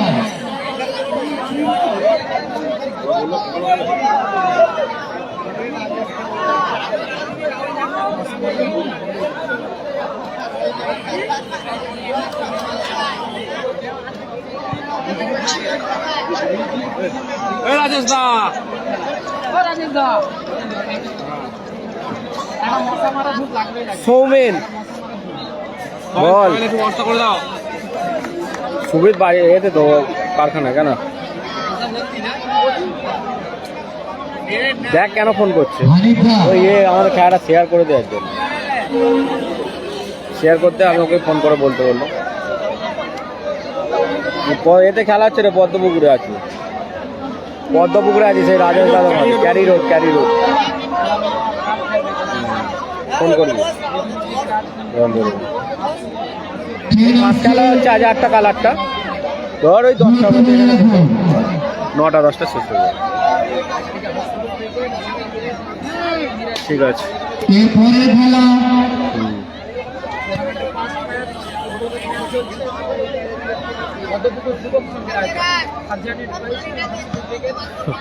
রাজেশ দা, সৌমেন বল, সুবিধ বাড়ি এতে তো কারখানা, কেন দেখ কেন ফোন করছে, ওই আমাদের খেলাটা শেয়ার করে দেওয়ার জন্য, শেয়ার করতে আমি ওকে ফোন করে বলতে বললো। এতে খেলা হচ্ছে রে, পদ্মপুকুরে আছে, পদ্মপুকুরে আছে, সেই রাজেশ দাদা, carry road, carry road, phone করবি। মাছ খেলা হচ্ছে আজ 8টা, কাল 8টা, ধর ওই 10টার মধ্যে, 9টা 10টা শেষ হয়ে যাবে। ঠিক আছে,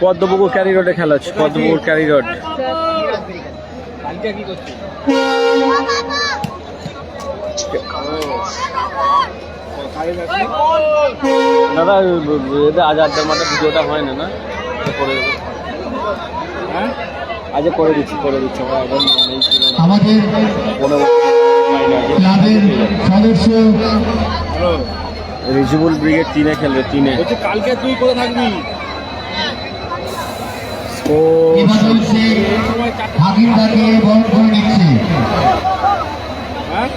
পদ্মপুকুর ক্যারি রোডে খেলা হচ্ছে, পদ্মপুকুর ক্যারি রোড। দাদা এদের আজ 8টার মাঠে ভিডিওটা হয় না, না করে দেবো, হ্যাঁ আজ করে দিচ্ছি, করে দিচ্ছি। আমাদের ক্লাবের সদস্য রিজিবুল ব্রিগেড 3-এ খেলবে, 3-এ। কালকে তুই কোথায় থাকবি? হাকিম তাকে বল করে নিচ্ছে। হ্যাঁ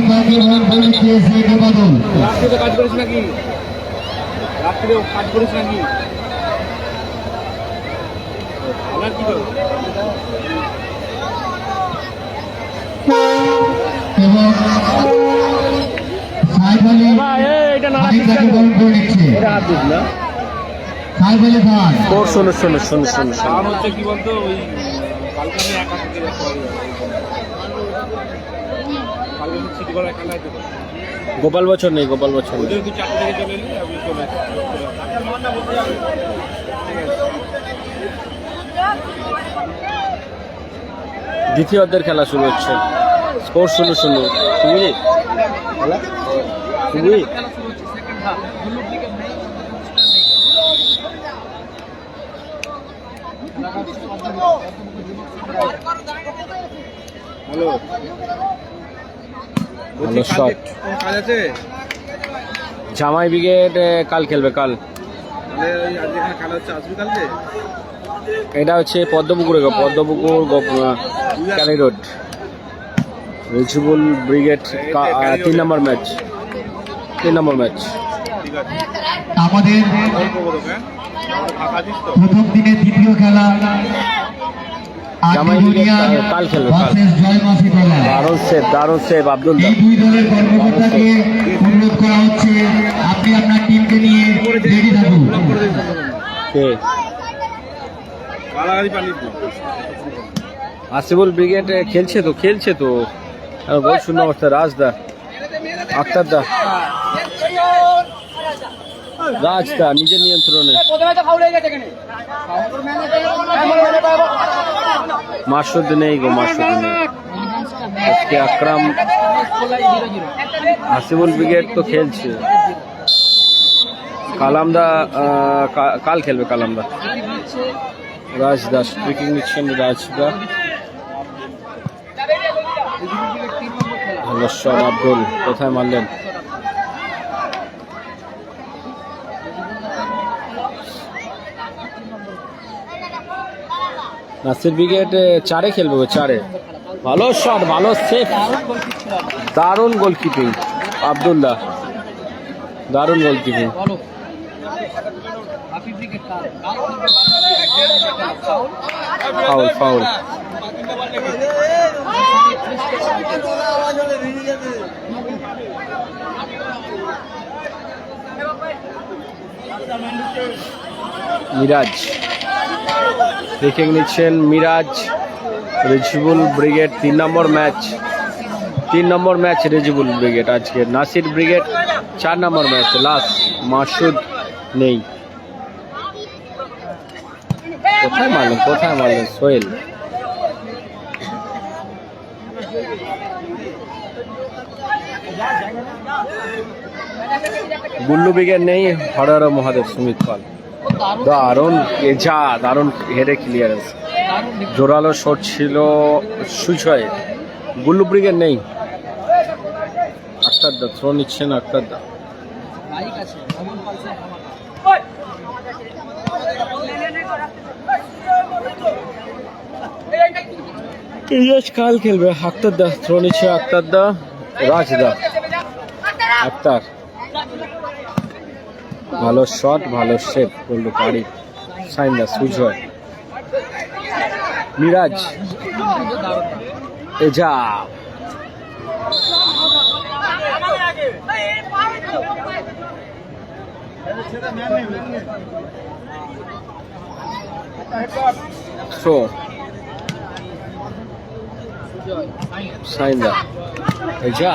কাকে বল নিচ্ছে শেখ বাদল। রাত্রিতে কাজ করিস নাকি? রাত্রিতে কাজ করিস নাকি? আমার কি করবো? এবং সাইফ আলী এটা না আরিফ কাকে বল নিচ্ছে হাত দিস না। সাইফ আলী খান। ওর শোনো কারণ হচ্ছে কি বলতো, ওই কালকে আমি একা থাকি, কালকে সিটি করে একা নাই তো, গোপাল বছর নেই, গোপাল বছর নেই। ওদের তুই 4টে থেকে চলে এলি, আমি চলে দ্বিতীয় অর্ধের খেলা শুরু হচ্ছে। স্কোর 0-0। বুঝলি বুঝলি হ্যালো, ভালো শট। কাজ আছে? জামাই ব্রিগেড কাল খেলবে, কাল। তাহলে ওই আজকে এখানে খেলা হচ্ছে, আসবি কালকে? এটা হচ্ছে পদ্মপুকুরে, পদ্মপুকুর ক্যালি রোড। রিচুবল ব্রিগেড 3 নম্বর ম্যাচ। ঠিক আছে, আমাদের ফোন করবো তোকে, হ্যাঁ? ফাঁকা আছিস তো? প্রথম দিনের দ্বিতীয় খেলা জামাই ব্রিগেড কাল খেলবে, কাল। জয়মাসি খেলা। দারুণ সেভ আব্দুল দা। এই দুই দলের কর্মকর্তাকে অনুরোধ করা হচ্ছে আপনি আপনার টিমকে নিয়ে রেডি থাকুন। কে? গালাগালি পালিয়ে তুই। আসিফুল ব্রিগেড খেলছে তো বল শূন্য অবস্থা। রাজদা, আক্তার দা, রাজদা নিজের নিয়ন্ত্রণে। মাসুদ নেই গো, মাসুদ নেই আজকে। আকরাম, আসিফুল ব্রিগেড তো খেলছে। কালামদা কাল খেলবে, কালামদা। রাজদা স্ট্রিকিং নিচ্ছেন, রাজদা। ভালো শট আব্দুল, কোথায় মারলেন? নাসির ব্রিগেড 4-এ খেলবে, 4-এ। ভালো শট, ভালো সেভ, দারুণ গোলকিপিং আব্দুল্লাহ, দারুণ গোলকিপিং। ফাউল। মিরাজ দেখে নিচ্ছেন, মিরাজ। রিজবুল ব্রিগেড 3 নম্বর ম্যাচ রিজবুল ব্রিগেড আজকে। নাসির ব্রিগেড 4 নম্বর ম্যাচ, লাস্ট। মাসুদ নেই। কোথায় মারলেন সোহেল? গুল্লু ব্রিগেড নেই, হরহর মহাদেব সুমিত পাল। দারুণ হেডে ক্লিয়ারেন্স, জোরালো শট ছিল সুজয়। গুল্লু ব্রিগেড নেই। আক্তার দা থ্রো নিচ্ছেন, আক্তার দা। কাল খেলবে, আক্তার দা থ্রো নিচ্ছে, আক্তার দা। রাজদা, আক্তার। ভালো শট, ভালো সেভ করলো পারি। সাইন্দা, সুজয়, মিরাজ, এজা। থ্রো, সাইন্দা, এজা।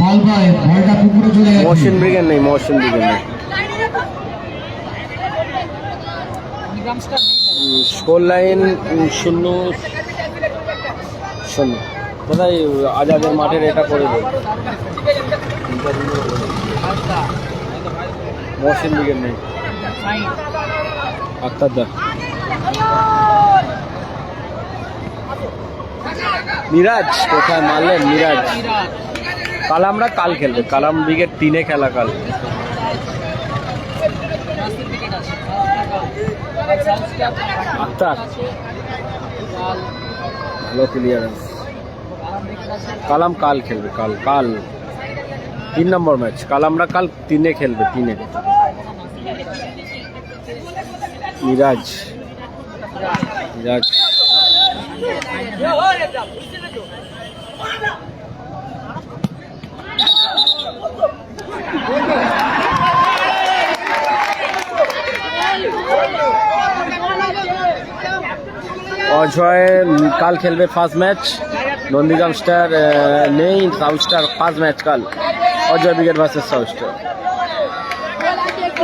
বল ভাই, বলটা পুকুরে চলে গেছে। মহসিন ব্রিগেড নেই। Score line 0-0। কোথায় আজাদের মাঠের এটা করে দেবে। মহসিন ব্রিগেড নেই। আক্তার দা, মিরাজ কোথায় মারলেন? মিরাজ। কালামরা কাল খেলবে, কালাম ব্রিগেড 3-এ খেলা কাল। আক্তার ভালো ক্লিয়ারেন্স। কালাম কাল খেলবে, কাল 3 নম্বর ম্যাচ। কালামরা কাল 3-এ খেলবে, 3-এ। মিরাজ অজয় কাল খেলবে ফার্স্ট ম্যাচ। নন্দীগ্রাম স্টার নেই, সাউথ স্টার ফার্স্ট ম্যাচ কাল। Ajay brigade versus south star.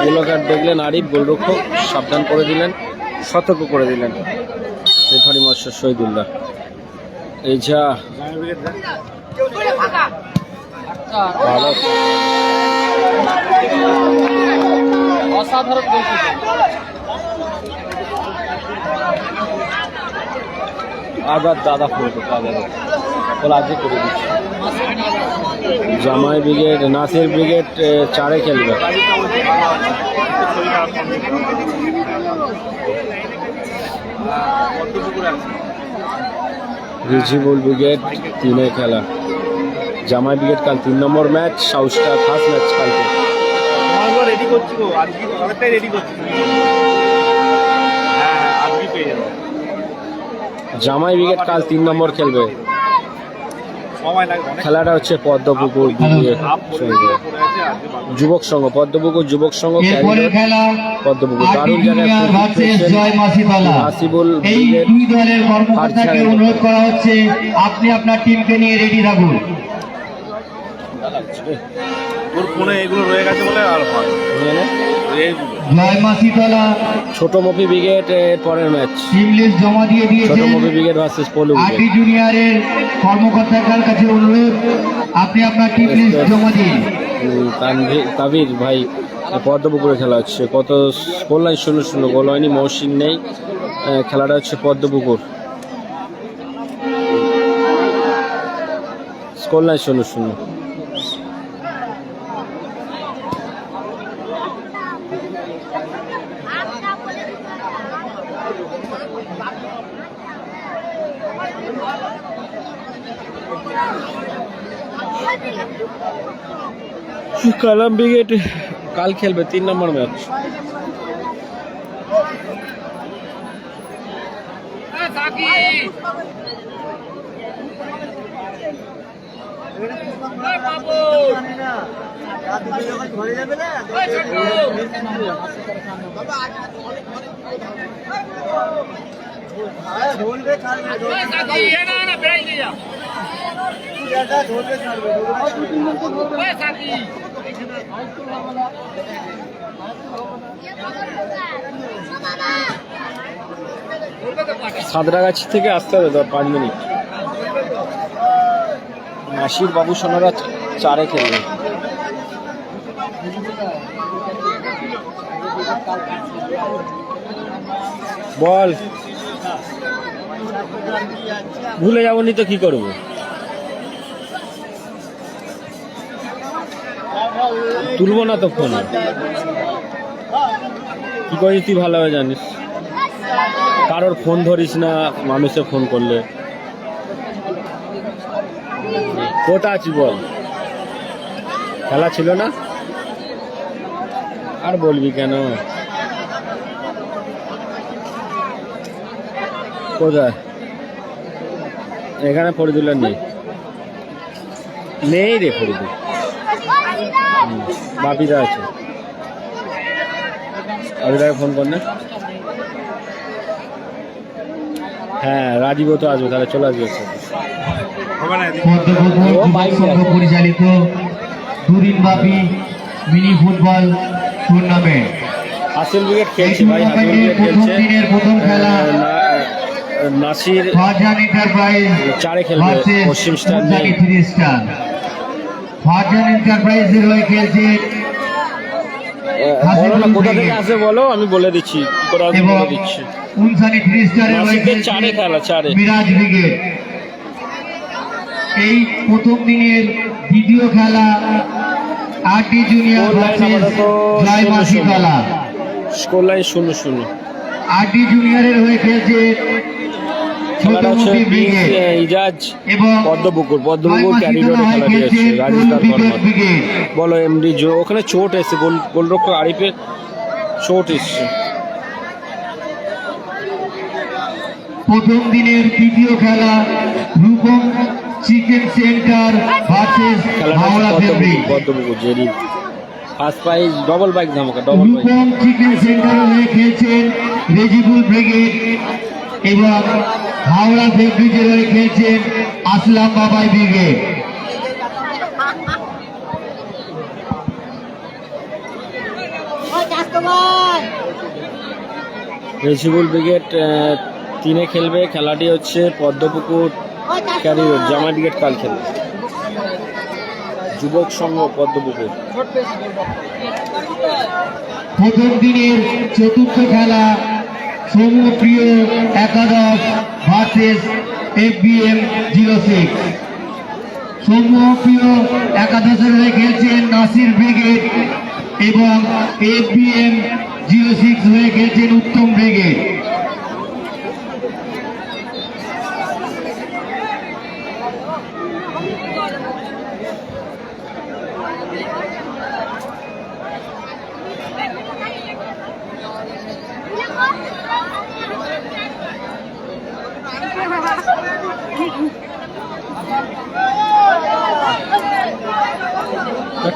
Yellow card দেখলেন আরিফ, গোলরক্ষক, সাবধান করে দিলেন, সতর্ক করে দিলেন রেফারি মাস্টার শহীদুল্লাহ। এই যা ভালো, অসাধারণ আবার দাদা ফোন করতে বলে আজকে করে দিচ্ছি। জামাই ব্রিগেড, নাসির ব্রিগেড 4-এ খেলবে। রিজিবুল ব্রিগেড 3-এ খেলা। জামাই ব্রিগেড কাল 3 নম্বর match. South star first match কালকে। রেডি করছি গো, আজকে অনেকটাই রেডি করছি। হ্যাঁ, আজকে পেয়ে যাবো। জামাই ব্রিগেড কাল 3 নম্বর খেলবে। সময় লাগবে অনেক। খেলাটা হচ্ছে পদ্মপুকুর যুবক সংঘ, পদ্মপুকুর যুবক সংঘ, এরপরের খেলা পদ্মপুকুর আরটি দারুণ জুনিয়র ভার্সেস জয় মাসিতলা। হাসিবুল এই ব্রিগেড। দুই দলের কর্মকর্তাকে অনুরোধ করা হচ্ছে আপনি আপনার টিমকে নিয়ে রেডি থাকুন। ওর ফোনে এগুলো রয়ে গেছে বলে আর হয় এইগুলো। জয় মাসিতলা ছোট মফি ব্রিগেড এর পরের ম্যাচ। টিম লিস্ট জমা দিয়ে ছোট দিয়েছেন। মফি ব্রিগেড ভার্সেস পলু আরটি ব্রিগেড। জুনিয়রের কর্মকর্তার কাছে অনুরোধ আপনি আপনার টিম লিস্ট জমা দিন। তাবির ভাই পদ্মপুকুরে খেলা হচ্ছে। কত স্কোর লাইন 0-0, গোল হয়নি, মৌসিন নেই। খেলাটা হচ্ছে পদ্মপুকুর, স্কোর লাইন 0-0। কালাম ব্রিগেড কাল খেলবে 3 নম্বর ম্যাচ। সাদরাগাছি থেকে আসতে হবে 5 মিনিট। নাসির বাবু সোনারা 4-এ খেলবে। বল, ভুলে যাবনি তো কি করবো। তুলবো না তো ফোন, কি করিস তুই ভালোভাবে জানিস। কারোর ফোন ধরিস না মানুষে ফোন করলে। কোথায় আছি বল, খেলা ছিল না আর বলবি কেন। কোথায়? এখানে ফরিদুল্লাহ নেই, নেই রে ফরিদুল। বাপিদা আছে, বাপিদাকে ফোন কর না। হ্যাঁ, রাজীবও তো আসবে, তাহলে চলে আসবে। পরিচালিত দুদিনব্যাপী মিনি ফুটবল টুর্নামেন্ট। হাসিল ব্রিগেড খেলছে ভাই, হাসিল ব্রিগেড খেলছে। প্রথম খেলা নাসির ফারজান এন্টারপ্রাইজ 4-এ খেলবে, পশ্চিম স্টার নেই। ফারজান এন্টারপ্রাইজের হয়ে খেলছে বলো না কোথা থেকে আসবে বলো, আমি বলে দিচ্ছি কি করে আসবে বলে দিচ্ছি। উনসানি 3 স্টারের হয়ে নাসিরদের খেলছে 4-এ খেলা, 4-এ। মিরাজ ব্রিগেড। এই প্রথম দিনের দ্বিতীয় খেলা RT junior versus Joy Masitala. Score line 0-0। RD জুনিয়রের হয়ে খেলছে খেলাটা হচ্ছে ছোটমুখী ব্রিগেড ইজাজ এবং পদ্মপুকুর ক্যারিডোরে খেলাটি হচ্ছে রাজেশদার কর্মর। বলো এমডি ওখানে চোট এসছে, গোলরক্ষক আরিফের চোট এসছে। প্রথম দিনের তৃতীয় খেলা Rupam chicken centre versus Howrah fabric. Padmapukur জেরি ফার্স্ট প্রাইজ ডবল বাইক ধামাকা, double bike. Rupam chicken centre হয়ে খেলছেন রেজিবুল ব্রিগেড এবং হাওড়া ফেব্রিকের হয়ে খেলছেন আসলাম বাবাই ব্রিগেড। রেজিবুল ব্রিগেড 3-এ খেলবে। খেলাটি হচ্ছে পদ্মপুকুর ক্যারিডোর, জামাই ব্রিগেড কাল খেলবে। যুবক সংঘ পদ্মপুকুর। প্রথম দিনের চতুর্থ খেলা সৌম্যপ্রিয় একাদশ ভার্সেস FBM 06। সৌম্যপ্রিয় একাদশের হয়ে খেলছেন নাসির ব্রিগেড এবং FBM 06 হয়ে খেলছেন উত্তম ব্রিগেড।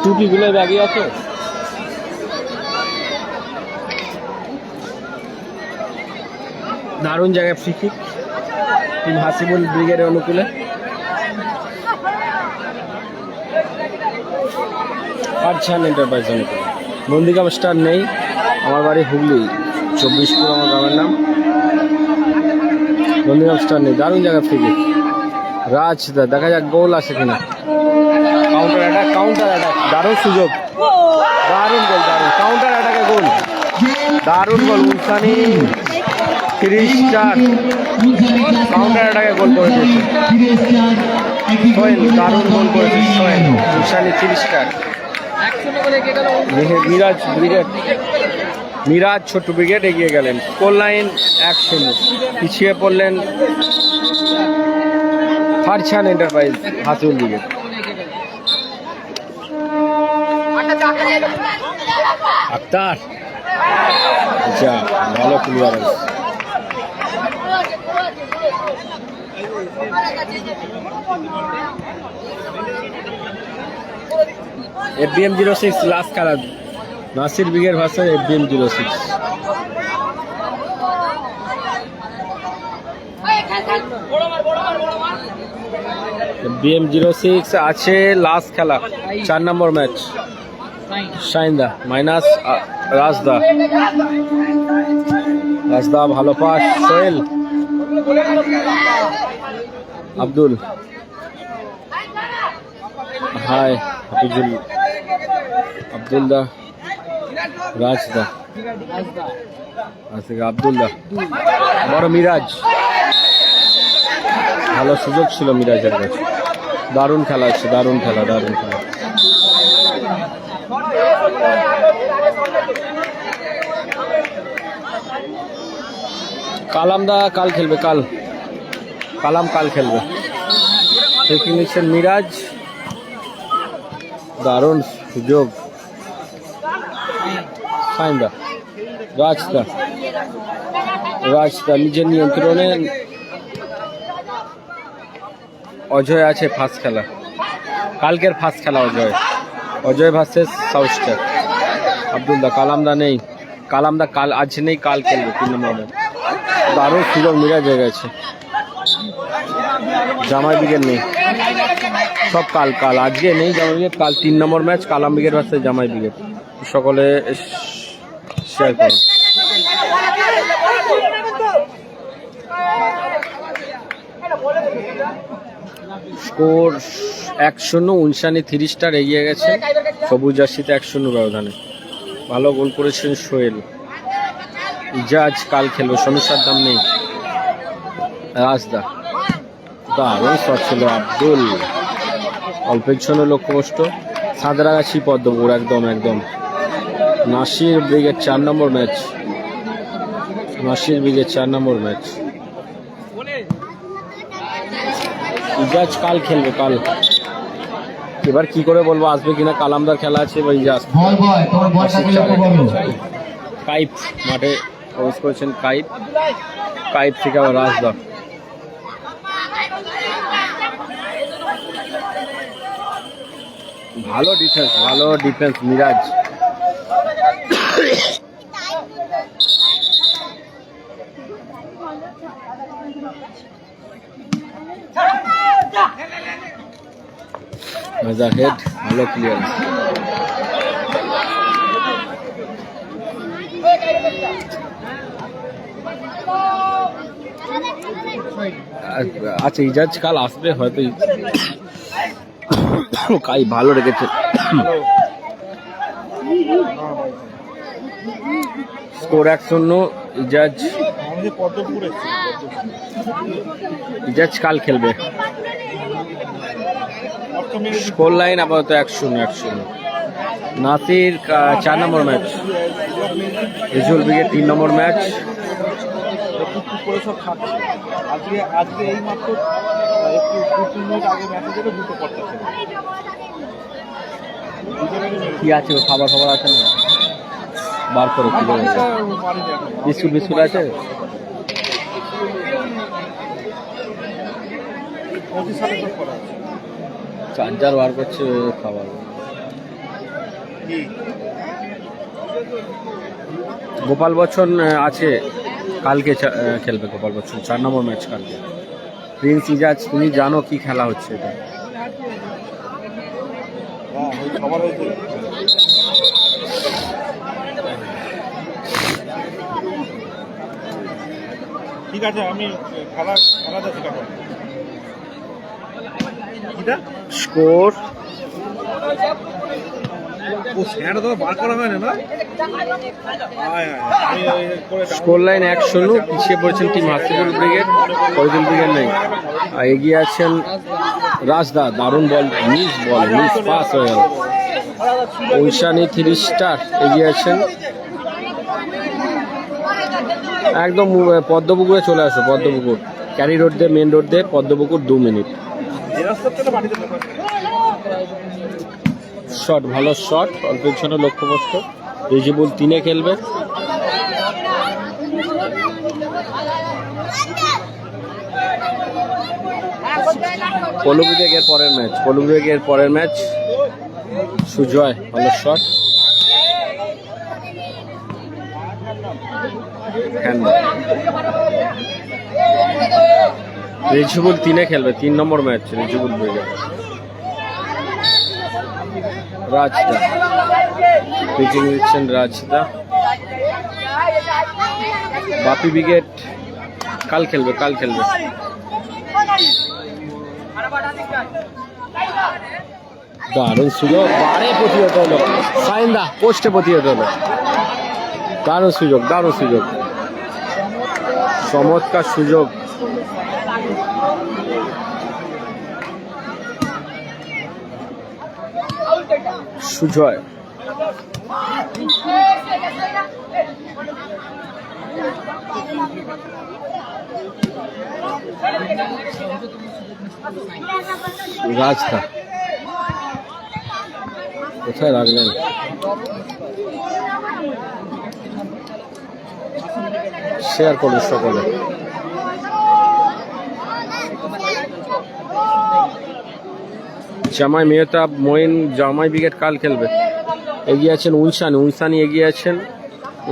টুপিগুলো ব্যাগে আছে। দারুণ জায়গায় ফ্রি কিক টিম হাসিবুল ব্রিগেডের অনুকূলে। পারছান এন্টারপ্রাইজ অনুকূলে। নন্দীগ্রাম স্টার নেই, আমার বাড়ি হুগলি 24পুর আমার গ্রামের নাম। নন্দীগ্রাম স্টার নেই, দারুণ জায়গায় ফ্রি কিক। রাজদা দেখা যাক গোল আসে কিনা। কাউন্টার অ্যাটাক দারুণ সুযোগ, দারুণ গোল, দারুণ কাউন্টার অ্যাটাকে গোল, দারুণ গোল। উলসানি 3 স্টার কাউন্টার অ্যাটাকে গোল করে দিয়েছে সোহেল, দারুণ গোল করেছে সোহেল। উলসানি 3 স্টার। মিরাজ ব্রিগেড, মিরাজ ছোট্ট ব্রিগেড এগিয়ে গেলেন। Score line 1-0। পিছিয়ে পড়লেন পারছান এন্টারপ্রাইজ হাসিবুল ব্রিগেড। আক্তার আচ্ছা ভালো ক্লিয়ারেন্স। FBM 06 লাস্ট খেলা, Nasir brigade versus FBM 06। FBM 06 আছে লাস্ট খেলা, 4 নম্বর ম্যাচ। শাইনদা মাইনাস রাজদা, রাজদা ভালো পাস। সোহেল, আব্দুল, হাই হাফিজুল, আব্দুল্লাহ, রাজদা, আব্দুল্লাহ, বড় মিরাজ। ভালো সুযোগ ছিল মিরাজের কাছে। দারুণ খেলা হচ্ছে, দারুণ খেলা, দারুণ খেলা। কালামদা কাল খেলবে, কালাম কাল খেলবে। দেখে নিচ্ছেন মিরাজ, দারুণ সুযোগ। সাইন্দা, রাজদা নিজের নিয়ন্ত্রণে। অজয় আছে ফার্স্ট খেলা, কালকের ফার্স্ট খেলা Ajay versus south star. Abdullah, কালামদা নেই, কালামদা কাল আজ নেই, কাল খেলবে 3 নম্বর ম্যাচ। দারুণ সুযোগ মিরাজ হয়ে গেছে। জামাই ব্রিগেড নেই, সব কাল আজকে নেই জামাই ব্রিগেড, কাল 3 নম্বর ম্যাচ কালাম ব্রিগেড ভার্সেস জামাই ব্রিগেড। সকলে শেয়ার করুন। স্কোর 1-0, উনসানি 3 স্টার এগিয়ে গেছে সবুজ জার্সিতে 1-0 ব্যবধানে। ভালো গোল করেছেন সোহেল। ইজাজ কাল খেলবে, সমস্যার দাম নেই। রাজদা, দারুণ শট ছিল। আব্দুল অল্পের জন্য লক্ষ্যবস্তু। সাঁতরাগাছি পদ্মপুর, একদম। নাসির ব্রিগেড 4 নম্বর ম্যাচ। নাসির ব্রিগেড 4 নম্বর ম্যাচ। ইজাজ কাল খেলবে, কাল। এবার কি করে বলবো আসবে কিনা, কালামদার খেলা আছে বা ইজাজ। বল বয়, তোমার বলটাকে লক্ষ্য করো। কাইপ মাঠে প্রবেশ করেছেন, কাইপ। কাইপ থেকে আবার রাজদা। ভালো ডিফেন্স, ভালো ডিফেন্স মিরাজ। হেড ভালো ক্লিয়ার। আচ্ছা ইজাজ কাল আসবে হয়তো। কাই ভালো রেখেছে। স্কোর 1-0 ইজাজ। ইজাজ কাল খেলবে। স্কোর লাইন আপাতত 1-0। নাসির 4 নম্বর ম্যাচ। রিজুয়াল ব্রিগেড 3 নম্বর ম্যাচ। আজকে এই মাত্র একটু 2-3 মিনিট আগে ম্যাচে যেটা দুটো করতে কি আছে খাবার খাবার আছে না বার করে কি বিস্কুট বিস্কুট আছে। চার্জার বার করছে খাবার। গোপাল বচ্চন আছে কালকে খেলবে। গোপাল বচ্চন 4 নম্বর ম্যাচ কালকে। প্রিন্স ইজাজ তুমি জানো কি খেলা হচ্ছে এটা? ঠিক আছে, আমি খেলা দেখি। স্কোর ও স্যার তো বার করা হয় না। স্কোর লাইন 1-0 পিছিয়ে পড়েছেন team Hasibul brigade. Faridul brigade নেই। আর এগিয়ে আছেন রাজদা। দারুণ বল, মিস পাস হয়ে গেল। ঐশানি 3 স্টার এগিয়ে আছেন। একদম পদ্মপুকুরে চলে আসো। পদ্মপুকুর ক্যারি রোড দিয়ে মেন রোড দিয়ে পদ্মপুকুর 2 মিনিট। শট, ভালো শট, অল্প পিছনে লক্ষ্যবস্ত। রিজিবুল 3-এ খেলবে। পলু ব্রিগেডের পরের ম্যাচ। সুজয় ভালো শট। রিজিবুল 3-এ খেলবে। 3 নম্বর match Rijibul brigade. Rajda pitching দিচ্ছেন রাজদা। বাপি ব্রিগেড কাল খেলবে। দারুণ সুযোগ, বারে প্রতিহত হলো। সাইন্দা পোস্টে প্রতিহত হলো। দারুণ সুযোগ, চমৎকার সুযোগ। সুজয় রাজদা কোথায় রাখলেন? শেয়ার করুন সকলে। জামাই মেহতাব মঈন জামাই ব্রিগেড কাল খেলবে। এগিয়ে আছেন উনসানি এগিয়ে আছেন।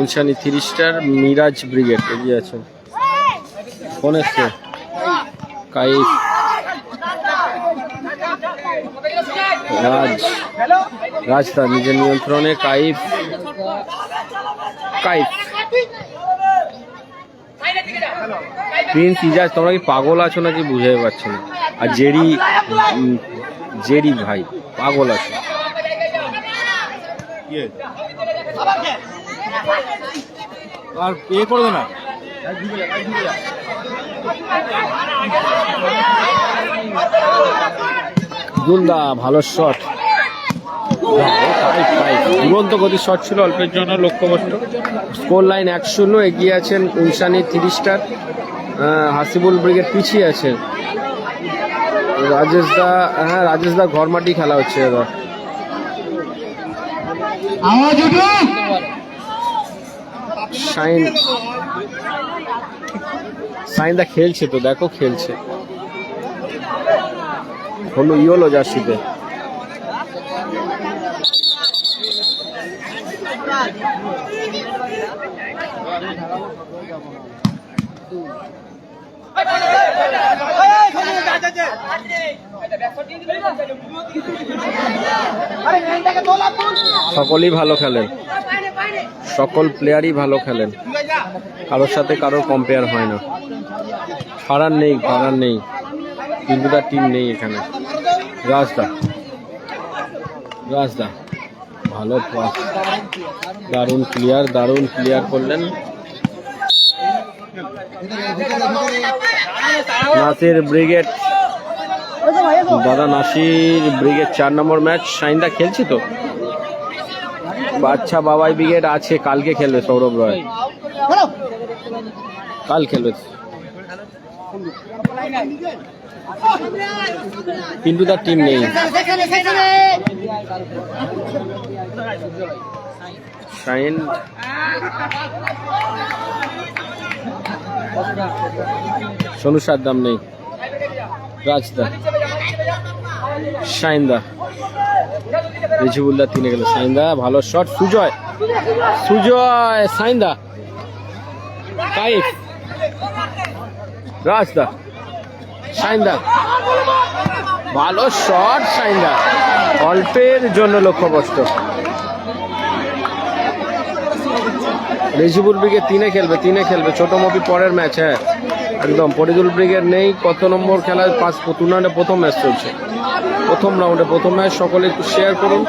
উনসানি 3 স্টার। মিরাজ ব্রিগেড এগিয়ে আছেন। ফোন এসছে কাইফ। রাজদা নিজের নিয়ন্ত্রণে। কাইফ প্রিন্স ইজাজ তোমরা কি পাগল আছো নাকি বুঝতে পারছি না। আর জেরি ভাই পাগল আছো। আর পে করবে না। দুলদা ভালো শট। দুরন্ত গতির শট ছিল, অল্পের জন্য লক্ষ্যভ্রষ্ট। স্কোর লাইন 1-0, এগিয়ে আছেন ইনসানি 30 স্টার। হাসিবুল ব্রিগেড পিছিয়ে আছে। রাজেশ দা ঘরমাটি খেলা হচ্ছে এবার। আওয়াজ উঠুক। সাইন দা খেলছে তো, দেখো খেলছে হলো ইয়েলো জার্সিতে। সকলেই ভালো খেলেন, সকল প্লেয়ারই ভালো খেলেন, কারোর সাথে কারোর কম্পেয়ার হয় না। হারার নেই, কিন্তু তার টিম নেই এখানে। রাজদা ভালো পাস, দারুণ ক্লিয়ার করলেন। নাসির ব্রিগেড, নাসির ব্রিগেড 4 নম্বর ম্যাচ। শাইনদা খেলছি তো। বাচ্চা বাবাই ব্রিগেড আছে, কালকে খেলবে সৌরভ রয়, কাল খেলবে, কিন্তু তার টিম নেই। শাইন সোনু সাদ্দাম নেই। রাজদা, শাইনদা, রিজিবুল্লাহ 3-এ গেল। সাইন্দা ভালো শট, সুজয়, সাইন্দা, কাইফ, রাজদা, সাইন্দা, ভালো শট, সাইন্দা অল্পের জন্য লক্ষ্যভ্রষ্ট। রিজিবুল ব্রিগেড 3-এ খেলবে, ছোট মপি পরের ম্যাচ। হ্যাঁ একদম, ফরিদুল ব্রিগেড নেই। কত নম্বর খেলায় টুর্নামেন্টে প্রথম ম্যাচ চলছে, প্রথম রাউন্ডে প্রথম ম্যাচ। সকলে একটু শেয়ার করুন।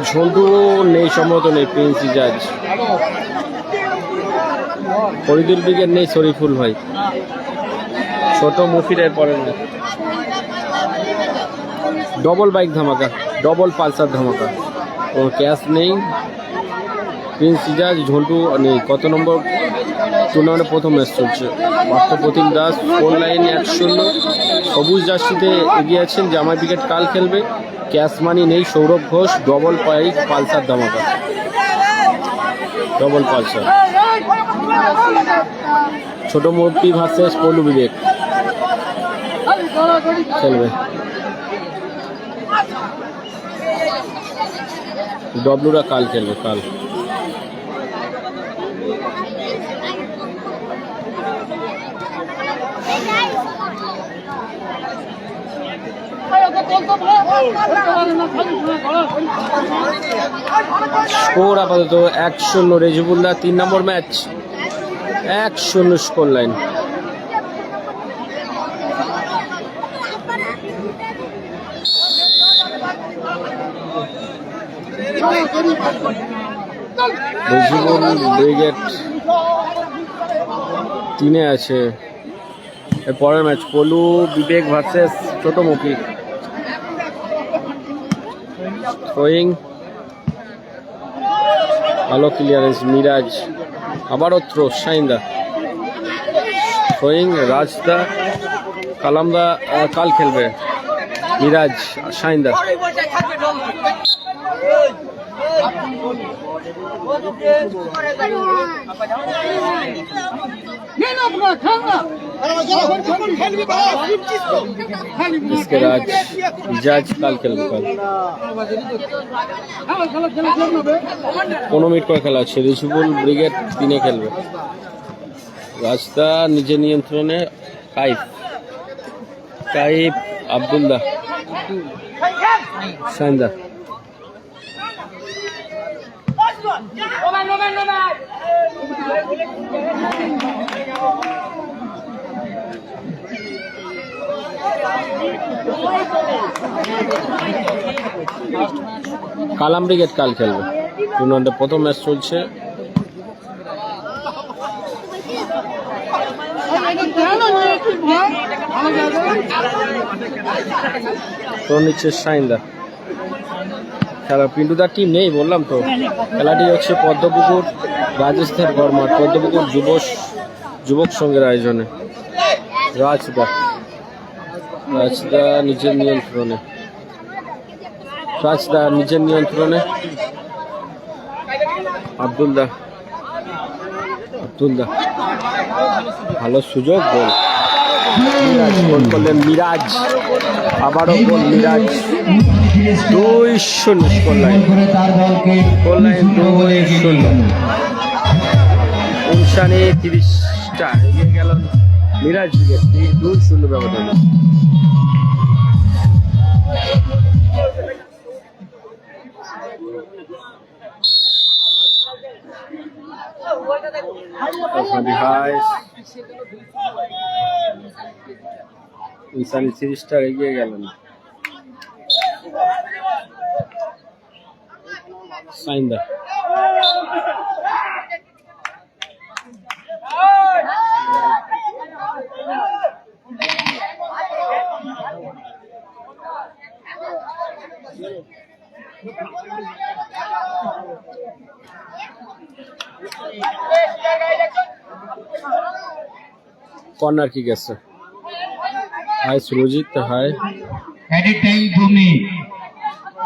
ঝন্টু নেই, সম্ভবত নেই। প্রিন্স ইজাজ, ফরিদুল ব্রিগেড নেই। শরীফুল ভাই, ছোট মুফিরের পরের ম্যাচ। ডবল বাইক ধামাকা, ডবল পালসার ধামাকা, ও ক্যাশ নেই। প্রিন্স ইজাজ, ঝন্টু নেই। কত নম্বর টুর্নামেন্টে প্রথম ম্যাচ চলছে। প্রতিম দাস, স্কোর লাইন 1-0, সবুজ জার্সিতে এগিয়ে আছেন। জামাই ব্রিগেড কাল খেলবে। ক্যাশ মানি নেই। Sourav Ghosh, double bike Pulsar ধামাকা, ডবল পালসার। ছোট মূর্তি ভার্সেস পলু বিবেক খেলবে। ডব্লুরা কাল খেলবে, কাল। স্কোর আপাতত 1-0, রেজিবুল্লাহ 3 নম্বর match. 1-0 score line. Rejibul brigade 3-এ আছে। এর পরের ম্যাচ পলু বিবেক ভার্সেস ছোট মুখী। থ্রোয়িং, ভালো ক্লিয়ারেন্স। মিরাজ আবারও থ্রো, শাইনদা থ্রোয়িং। রাজদা, কালামদা কাল খেলবে। মিরাজ, শাইনদা, इसके राज इजाज काल खेलবে। কাল 15 মিনিট করে খেলা আছে। রিজিবুল ব্রিগেড 3-এ খেলবে। রাস্তা নিজের নিয়ন্ত্রণে। কাইফ, আব্দুল্লাহ, শাইন্দা, কালাম ব্রিগেড কাল খেলবে। টুর্নামেন্টে প্রথম ম্যাচ চলছে। তো নিচ্ছে শাইন্দা, খেলা পিন্টুদার টিম নেই বললাম তো। খেলাটি হচ্ছে পদ্মপুকুর রাজস্থান গড়মাঠ, পদ্মপুকুর যুবক সংঘের আয়োজনে। রাজদা নিজের নিয়ন্ত্রণে, রাজদা নিজের নিয়ন্ত্রণে। আব্দুলদা ভালো সুযোগ, গোল। মিরাজ গোল করলেন, মিরাজ আবারও goal, Miraj 2-0 score line, goal line 2-0। অনুষ্ঠানে 30টা এগিয়ে গেল মিরাজ উইকেট, 2-0 ব্যবধান। ইনসানি 30টা এগিয়ে গেলেন। সাইন্দা কর্নার কি গেছে। Hi Surajit, hi. Added time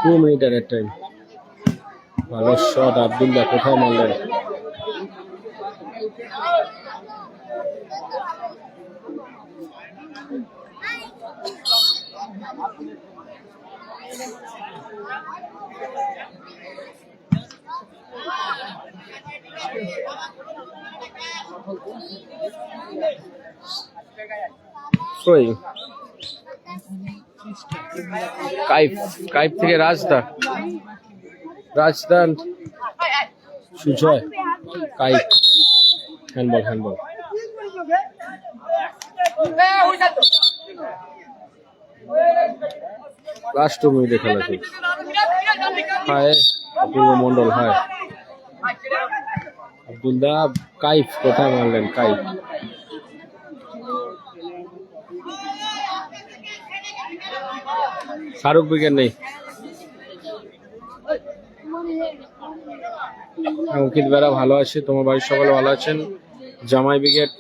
2 minute এর টাইম। ভালো শট, আব্দুল্লাহ কোথায় মারলেন। কাইফ থেকে রাজদা সুজয়, কাইফ। হ্যান্ডবল লাস্ট মিনিটে খেলা চলছে। হায় অপূর্ব মন্ডল, হায় আব্দুল্লাহ। কাইফ কোথায় মারলেন, কাইফ। শাহরুখ উইকেট নেই। অঙ্কিত বেড়া ভালো আছে, তোমার বাড়ির সকলে ভালো আছেন। জামাই ব্রিগেড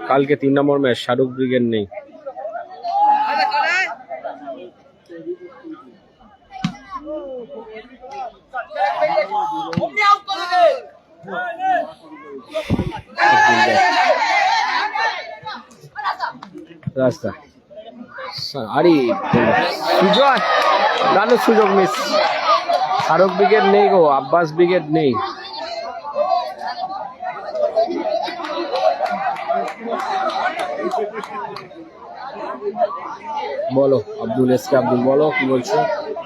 কালকে 3 নম্বর ম্যাচ, শাহরুখ ব্রিগেড নেই। রাস্তা আরে সুজয়, দারুণ সুযোগ মিস। শাহরুখ ব্রিগেড নেই গো, আব্বাস ব্রিগেড নেই। বলো আব্দুল এসকে আব্দুল, বলো কি বলছো।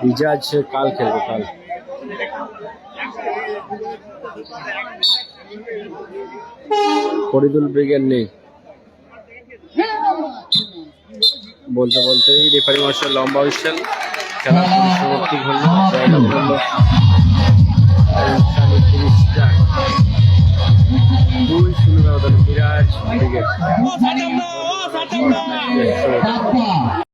রিজাজ কাল খেলবো, কাল। ফরিদুল ব্রিগেড নেই। বলতে বলতেই রেফারি মাস্টার লম্বা হুইসেল, খেলা সমাপ্তি হলো। জায়গা হলো 2-0 ব্যবধানে মিরাজ ব্রিগেড।